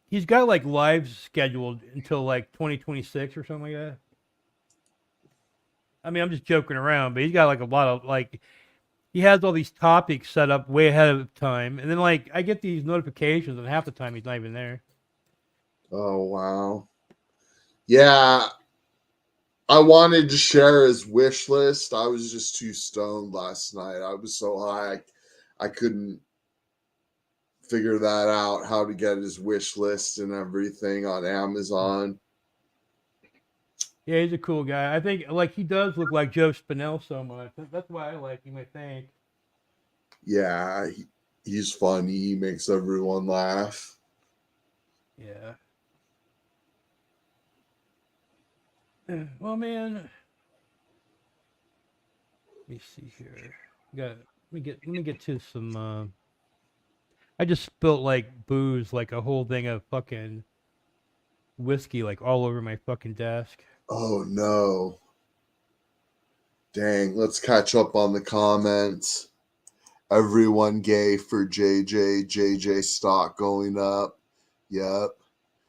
he's got like lives scheduled until like 2026 or something like that. I mean, I'm just joking around, but he's got like a lot of like, he has all these topics set up way ahead of time. And then like, I get these notifications and half the time he's not even there. Oh, wow. Yeah. I wanted to share his wish list. I was just too stoned last night. I was so high, I couldn't figure that out, how to get his wish list and everything on Amazon. Yeah, he's a cool guy. I think like he does look like Joe Spinell so much. That's why I like him, I think. Yeah, he's funny. He makes everyone laugh. Yeah. Well, man, let me see here. Let me get to some. I just spilt like booze, like a whole thing of fucking whiskey, like all over my fucking desk. Oh no! Dang, let's catch up on the comments. Everyone gay for JJ. JJ stock going up. Yep.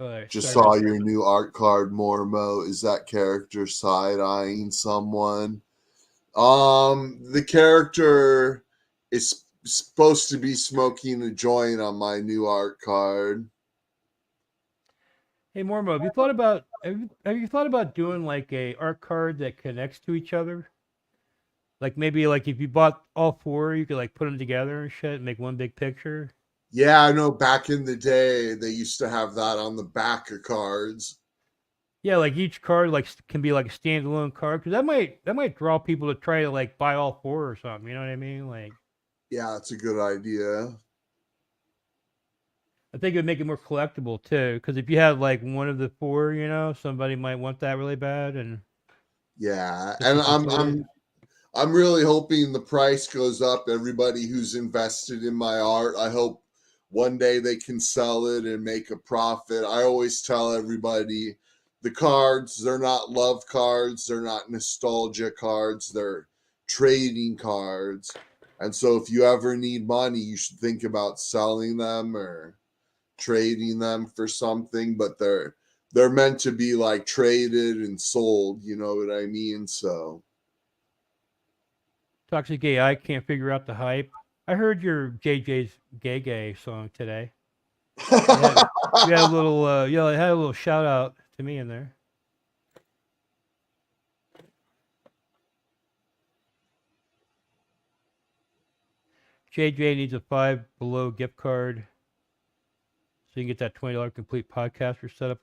Right, Just sorry. saw your new art card, Mormo. Is that character side-eyeing someone? The character is supposed to be smoking a joint on my new art card. Hey, Mormo, have you thought about doing like a art card that connects to each other? Like maybe like if you bought all four, you could like put them together and shit and make one big picture. Yeah, I know back in the day they used to have that on the back of cards. Yeah, like each card like can be like a standalone card because that might draw people to try to like buy all four or something. You know what I mean? Like, Yeah, that's a good idea. I think it would make it more collectible too. Because if you had like one of the four, you know, somebody might want that really bad. And yeah, just and to complete it. I'm really hoping the price goes up. Everybody who's invested in my art, I hope one day they can sell it and make a profit. I always tell everybody the cards, they're not love cards, they're not nostalgia cards, they're trading cards. And so if you ever need money, you should think about selling them or trading them for something, but they're meant to be like traded and sold, you know what I mean? So Toxic Gay, I can't figure out the hype. I heard your JJ's Gay song today. You had a little, it had a little shout out to me in there. JJ needs a $5 Below gift card so you can get that $20 complete podcaster set up.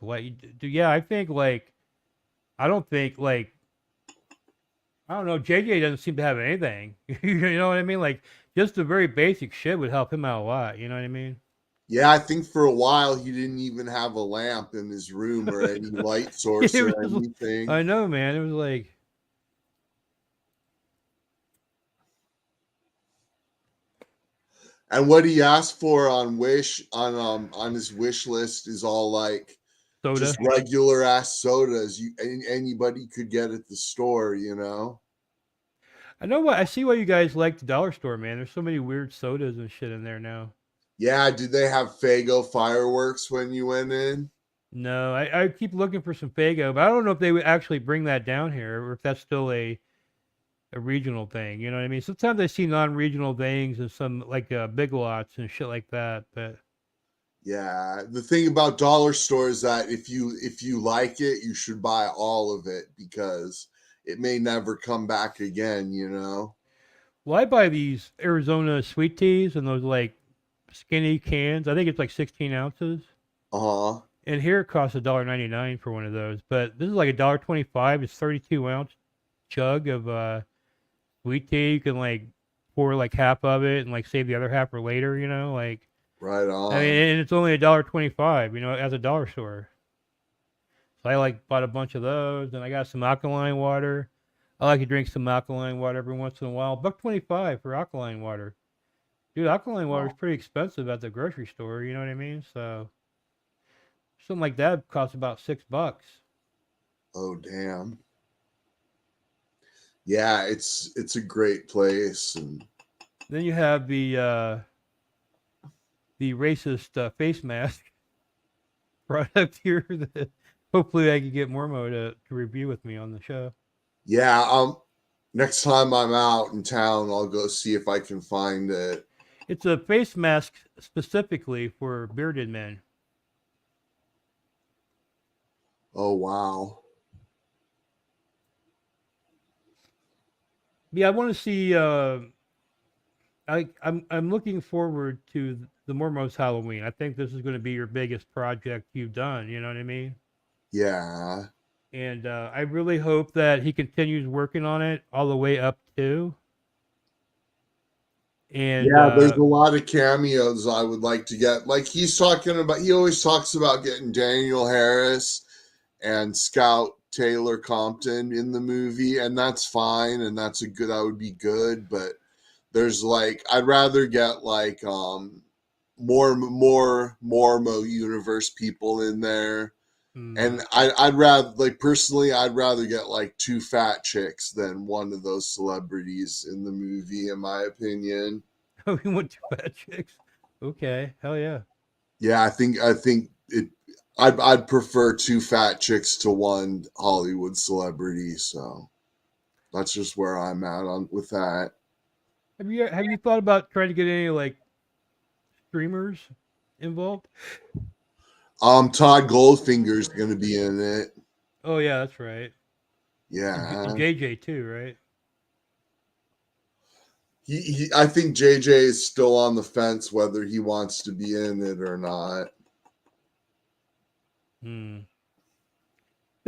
Yeah, I think like, I don't know. JJ doesn't seem to have anything. You know what I mean? Like just the very basic shit would help him out a lot. You know what I mean? yeah, I think for a while he didn't even have a lamp in his room or any light source It or was- anything. I know, man. It was like, And what he asked for on his wish list is all like soda. just regular ass sodas anybody could get at the store, you know. I know I see why you guys like the dollar store, man. There's so many weird sodas and shit in there now. Yeah, did they have Faygo fireworks when you went in? No, I keep looking for some Faygo, but I don't know if they would actually bring that down here or if that's still a regional thing. You know what I mean? Sometimes I see non-regional things and some like Big Lots and shit like that. But Yeah, the thing about dollar stores is that if you like it, you should buy all of it because it may never come back again, you know. well, I buy these Arizona sweet teas and those like skinny cans. I think it's like 16 ounces. Uh-huh. And here it costs $1.99 for one of those. But this is like $1.25. It's 32-ounce jug of sweet tea. You can like pour like half of it and like save the other half for later, you know, like Right on. I mean, and it's only $1.25, you know, as a dollar store. So I like bought a bunch of those, and I got some alkaline water. I like to drink some alkaline water every once in a while. $1.25 for alkaline water. Dude, alkaline water is pretty expensive at the grocery store, you know what I mean? So Something like that costs about $6. Oh damn. Yeah, it's a great place, and Then you have the racist face mask product here that hopefully I can get Mormo to review with me on the show. yeah, next time I'm out in town, I'll go see if I can find it. It's a face mask specifically for bearded men. Oh wow. Yeah, I want to see. I'm looking forward to the Mormos Halloween. I think this is going to be your biggest project you've done. You know what I mean? Yeah. And I really hope that he continues working on it all the way up to. And Yeah, there's a lot of cameos I would like to get. Like he always talks about getting Daniel Harris and Scout Taylor Compton in the movie, and that's fine, and that would be good, but there's like I'd rather get like more Mormo universe people in there. And I'd rather, like, personally, I'd rather get like 2 fat chicks than one of those celebrities in the movie, in my opinion. Oh, you want 2 fat chicks? Okay, hell yeah. Yeah, I think I'd prefer 2 fat chicks to 1 Hollywood celebrity. So that's just where I'm at on with that. Have you thought about trying to get any like streamers involved? Todd Goldfinger's going to be in it. Oh yeah, that's right. Yeah. And JJ too, right? I think JJ is still on the fence whether he wants to be in it or not. Think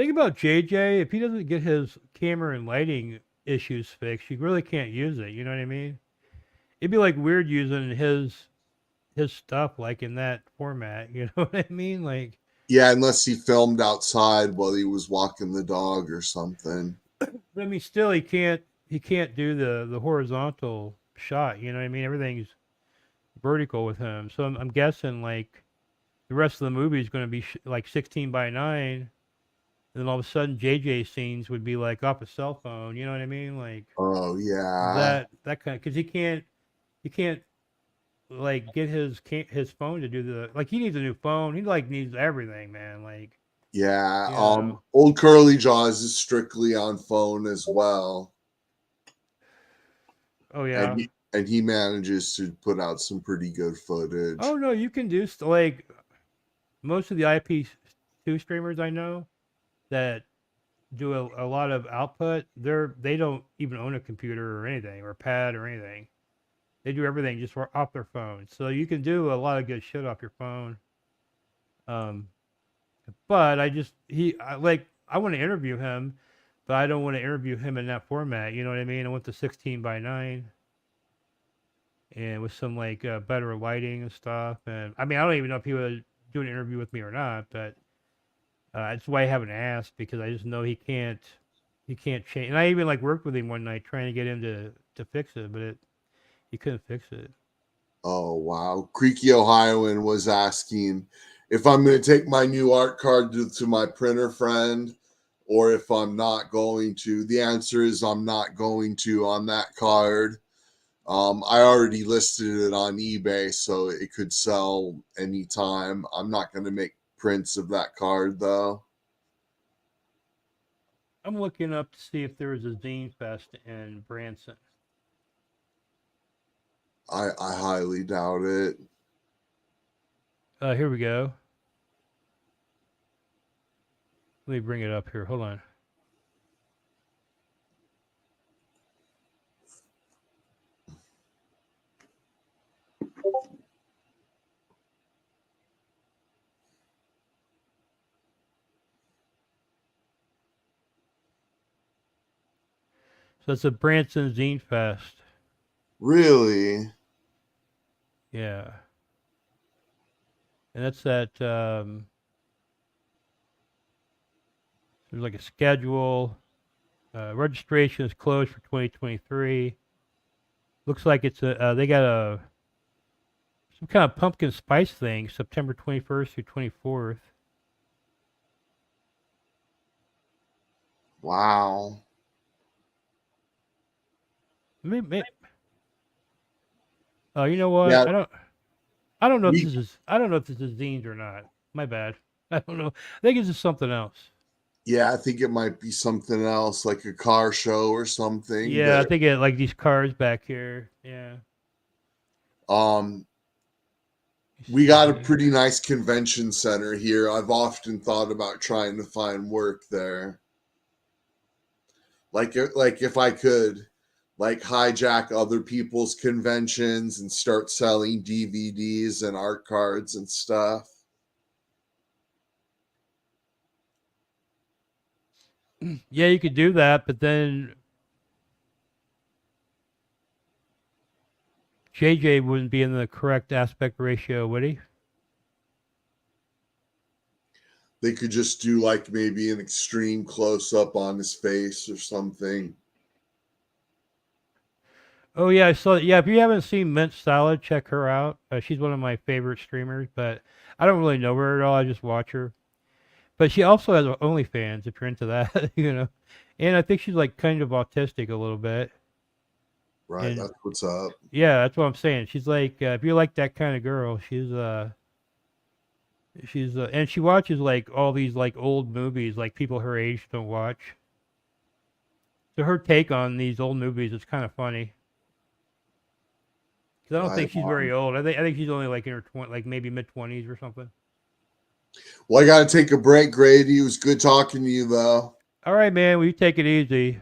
about JJ. If he doesn't get his camera and lighting issues fixed, you really can't use it. You know what I mean? It'd be like weird using his stuff like in that format. You know what I mean? Like, yeah, unless he filmed outside while he was walking the dog or something. But I mean, still, he can't do the horizontal shot. You know what I mean? Everything's vertical with him. So I'm guessing like the rest of the movie is going to be like 16:9, and then all of a sudden JJ scenes would be like off a cell phone. You know what I mean? Like, oh yeah, that kind of, because he can't like get his phone to do the, like, he needs a new phone. He like needs everything, man. Like, yeah. Yeah. Old Curly Jaws is strictly on phone as well. oh yeah. And he manages to put out some pretty good footage. Oh no, you can do like most of the IP2 streamers I know that do a lot of output. They don't even own a computer or anything or a pad or anything. They do everything just off their phone. So you can do a lot of good shit off your phone. But I want to interview him, but I don't want to interview him in that format. You know what I mean? I want the 16:9. And with some like better lighting and stuff. And I mean, I don't even know if he would do an interview with me or not, but that's why I haven't asked, because I just know he can't change. And I even like worked with him one night trying to get him to fix it, but he couldn't fix it. Oh wow, Creaky Ohioan was asking if I'm going to take my new art card to my printer friend, or if I'm not going to. The answer is I'm not going to on that card. I already listed it on eBay, so it could sell anytime. I'm not going to make prints of that card, though. I'm looking up to see if there is a Zine Fest in Branson. I highly doubt it. Here we go. Let me bring it up here. Hold on. So it's a Branson Zine Fest. Really? Yeah. And that's at, there's like a schedule. Registration is closed for 2023. Looks like it's they got some kind of pumpkin spice thing, September 21st through 24th. Wow. Oh, you know what? Yeah, I don't know if we this is. I don't know if this is zines or not. My bad. I don't know. I think it's just something else. yeah, I think it might be something else, like a car show or something. Yeah, I But think it like these cars back here. Yeah. um, Let me we see got a here. pretty nice convention center here. I've often thought about trying to find work there. Like if I could, like hijack other people's conventions and start selling DVDs and art cards and stuff. Yeah, you could do that, but then JJ wouldn't be in the correct aspect ratio, would he? They could just do like maybe an extreme close up on his face or something. Oh yeah, I saw. Yeah, if you haven't seen Mint Salad, check her out. She's one of my favorite streamers, but I don't really know her at all. I just watch her. But she also has OnlyFans if you're into that, you know. And I think she's like kind of autistic a little bit. Right, And that's what's up. yeah, that's what I'm saying. She's like, if you like that kind of girl, and she watches like all these like old movies like people her age don't watch. So her take on these old movies is kind of funny. Because I don't think Right she's very on. old. I think she's only like in her like maybe mid-20s or something. Well, I got to take a break, Grady. It was good talking to you, though. All right, man. Will you take it easy?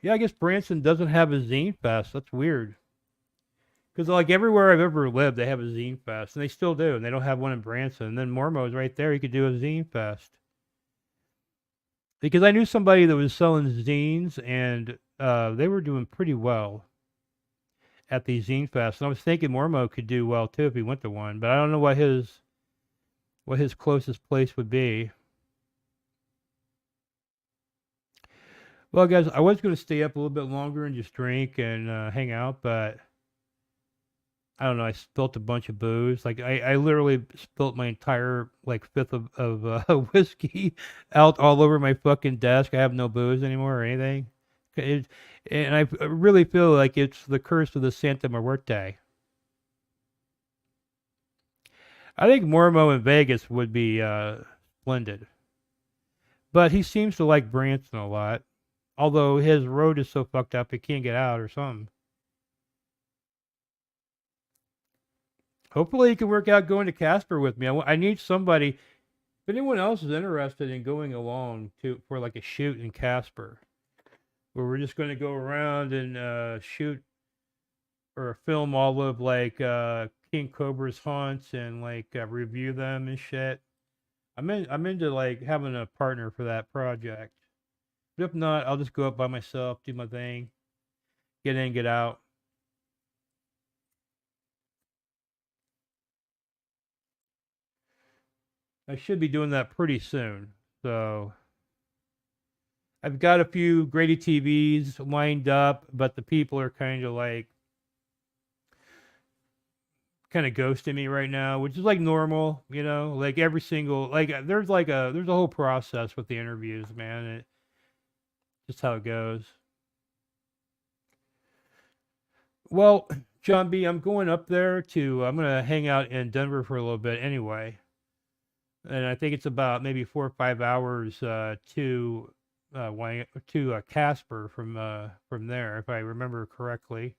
Yeah, I guess Branson doesn't have a zine fest. That's weird. Because like everywhere I've ever lived, they have a zine fest, and they still do. And they don't have one in Branson. And then Mormo's right there. You could do a zine fest. Because I knew somebody that was selling zines, and they were doing pretty well at the zine fest. And I was thinking Mormo could do well too if he went to one, but I don't know what his closest place would be. Well, guys, I was going to stay up a little bit longer and just drink and hang out, but I don't know. I spilt a bunch of booze. Like I literally spilt my entire like fifth of whiskey out all over my fucking desk. I have no booze anymore or anything. And I really feel like it's the curse of the Santa Muerte. I think Mormo in Vegas would be splendid. But he seems to like Branson a lot. Although his road is so fucked up, he can't get out or something. Hopefully he can work out going to Casper with me. I need somebody. If anyone else is interested in going along for like a shoot in Casper, where we're just going to go around and shoot or film all of like King Cobra's haunts and like review them and shit. I'm into like having a partner for that project. But if not, I'll just go up by myself, do my thing, get in, get out. I should be doing that pretty soon. So I've got a few Grady TVs lined up, but the people are kind of ghosting me right now, which is like normal, you know, like every single, like there's a whole process with the interviews, man. It just how it goes. Well, John B, I'm going up there I'm going to hang out in Denver for a little bit anyway. And I think it's about maybe 4 or 5 hours to Casper from there, if I remember correctly.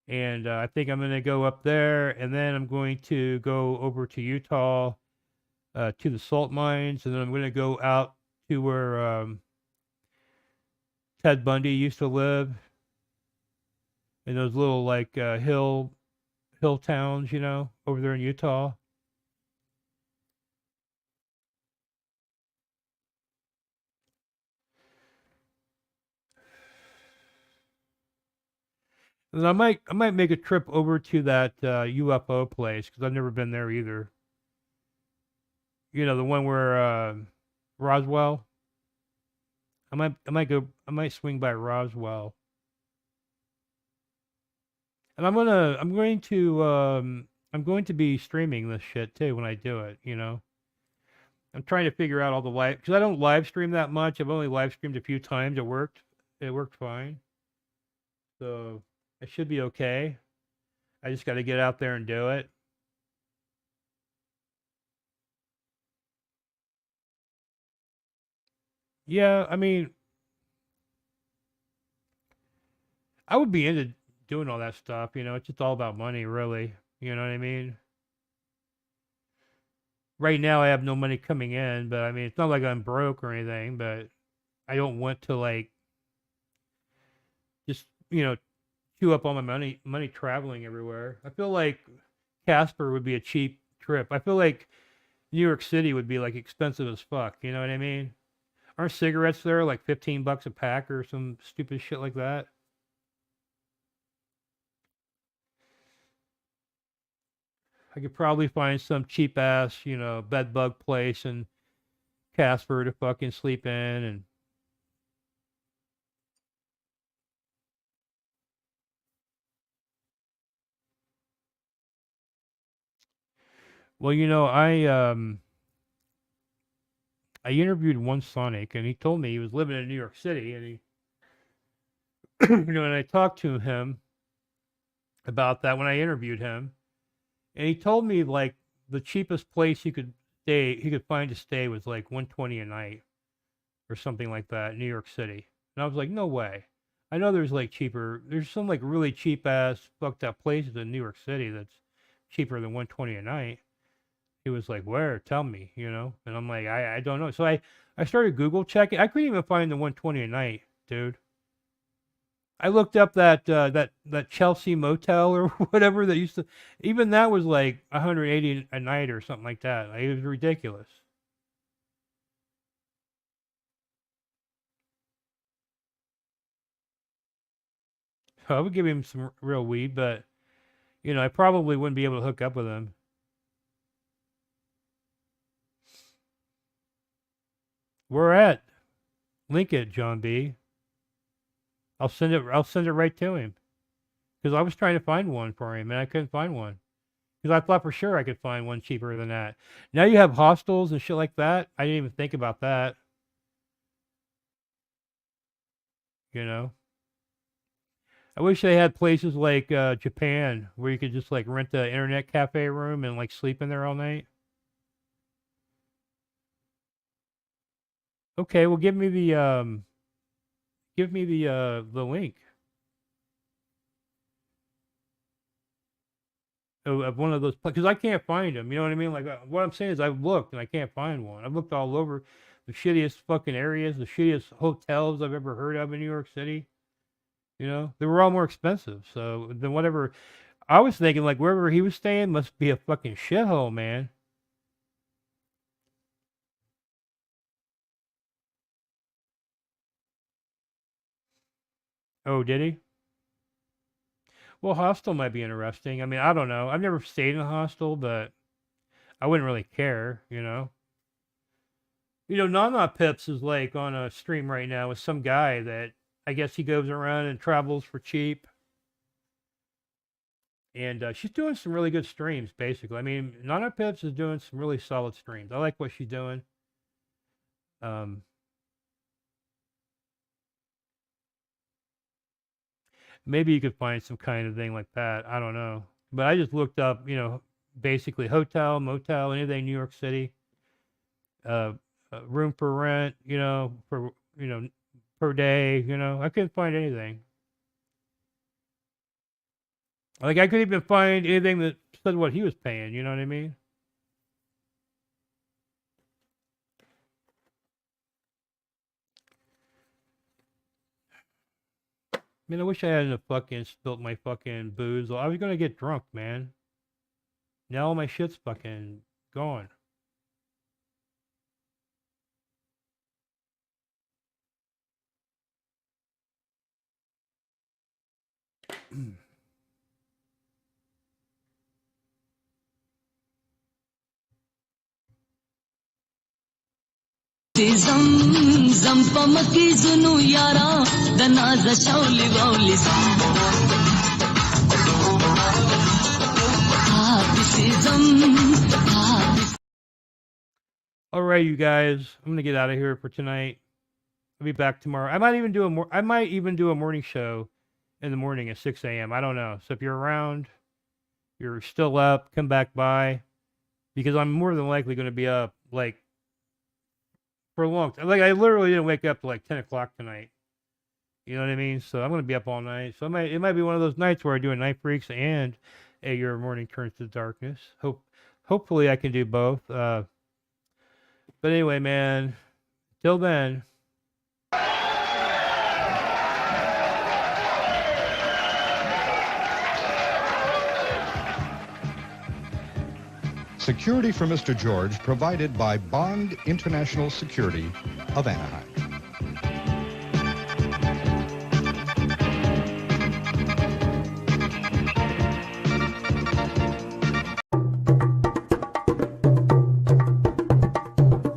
And I think I'm going to go up there, and then I'm going to go over to Utah to the salt mines, and then I'm going to go out to where Ted Bundy used to live, in those little like hill towns, you know, over there in Utah. And I might make a trip over to that UFO place because I've never been there either. You know, the one where Roswell. I might swing by Roswell. And I'm going to be streaming this shit too when I do it, you know. I'm trying to figure out all the live, because I don't live stream that much. I've only live streamed a few times. It worked fine. So it should be okay. I just got to get out there and do it. Yeah, I mean, I would be into doing all that stuff, you know. It's just all about money, really. You know what I mean? Right now, I have no money coming in, but I mean, it's not like I'm broke or anything, but I don't want to, like, just, you know, chew up all my money traveling everywhere. I feel like Casper would be a cheap trip. I feel like New York City would be, like, expensive as fuck. You know what I mean? Aren't cigarettes there like $15 a pack or some stupid shit like that? I could probably find some cheap ass, you know, bed bug place in Casper to fucking sleep in. And well, you know, I interviewed one Sonic, and he told me he was living in New York City, and he, you know, and I talked to him about that when I interviewed him, and he told me like the cheapest place he could find to stay was like $120 a night or something like that in New York City. And I was like, no way. I know there's some like really cheap ass fucked up places in New York City that's cheaper than $120 a night. He was like, where? Tell me, you know? And I'm like, I don't know. So I started Google checking. I couldn't even find the $120 a night, dude. I looked up that Chelsea motel or whatever that used to, even that was like $180 a night or something like that. Like, it was ridiculous. I would give him some real weed, but, you know, I probably wouldn't be able to hook up with him. Where at? Link it, John B. I'll send it right to him. Because I was trying to find one for him, and I couldn't find one. Because I thought for sure I could find one cheaper than that. Now you have hostels and shit like that. I didn't even think about that. You know? I wish they had places like Japan where you could just like rent the internet cafe room and like sleep in there all night. Okay, well give me the link of one of those, because I can't find them. You know what I mean? Like what I'm saying is I've looked and I can't find one. I've looked all over the shittiest fucking areas, the shittiest hotels I've ever heard of in New York City. You know, they were all more expensive. So then whatever, I was thinking like wherever he was staying must be a fucking shithole, man. Oh, did he? Well, hostel might be interesting. I mean, I don't know. I've never stayed in a hostel, but I wouldn't really care, you know. You know, Nana Pips is like on a stream right now with some guy that I guess he goes around and travels for cheap. And she's doing some really good streams, basically. I mean, Nana Pips is doing some really solid streams. I like what she's doing. Maybe you could find some kind of thing like that. I don't know. But I just looked up, you know, basically hotel, motel, anything New York City. Room for rent, you know, for, you know, per day, you know. I couldn't find anything. Like, I couldn't even find anything that said what he was paying, you know what I mean? I mean, I wish I hadn't fucking spilt my fucking booze. I was gonna get drunk, man. Now all my shit's fucking gone. زم پمکی زنو یارا دناز شاولی واولی زم All right, you guys. I'm gonna get out of here for tonight. I'll be back tomorrow. I might even do a morning show in the morning at 6 a.m. I don't know. So if you're around, you're still up, come back by, because I'm more than likely going to be up like for a long time. Like I literally didn't wake up till like 10 o'clock tonight. You know what I mean? So I'm going to be up all night. So it might be one of those nights where I do a Night Freaks and Your Morning Turns to Darkness. Hopefully I can do both. But anyway, man, till then. Security for Mr. George provided by Bond International Security of Anaheim.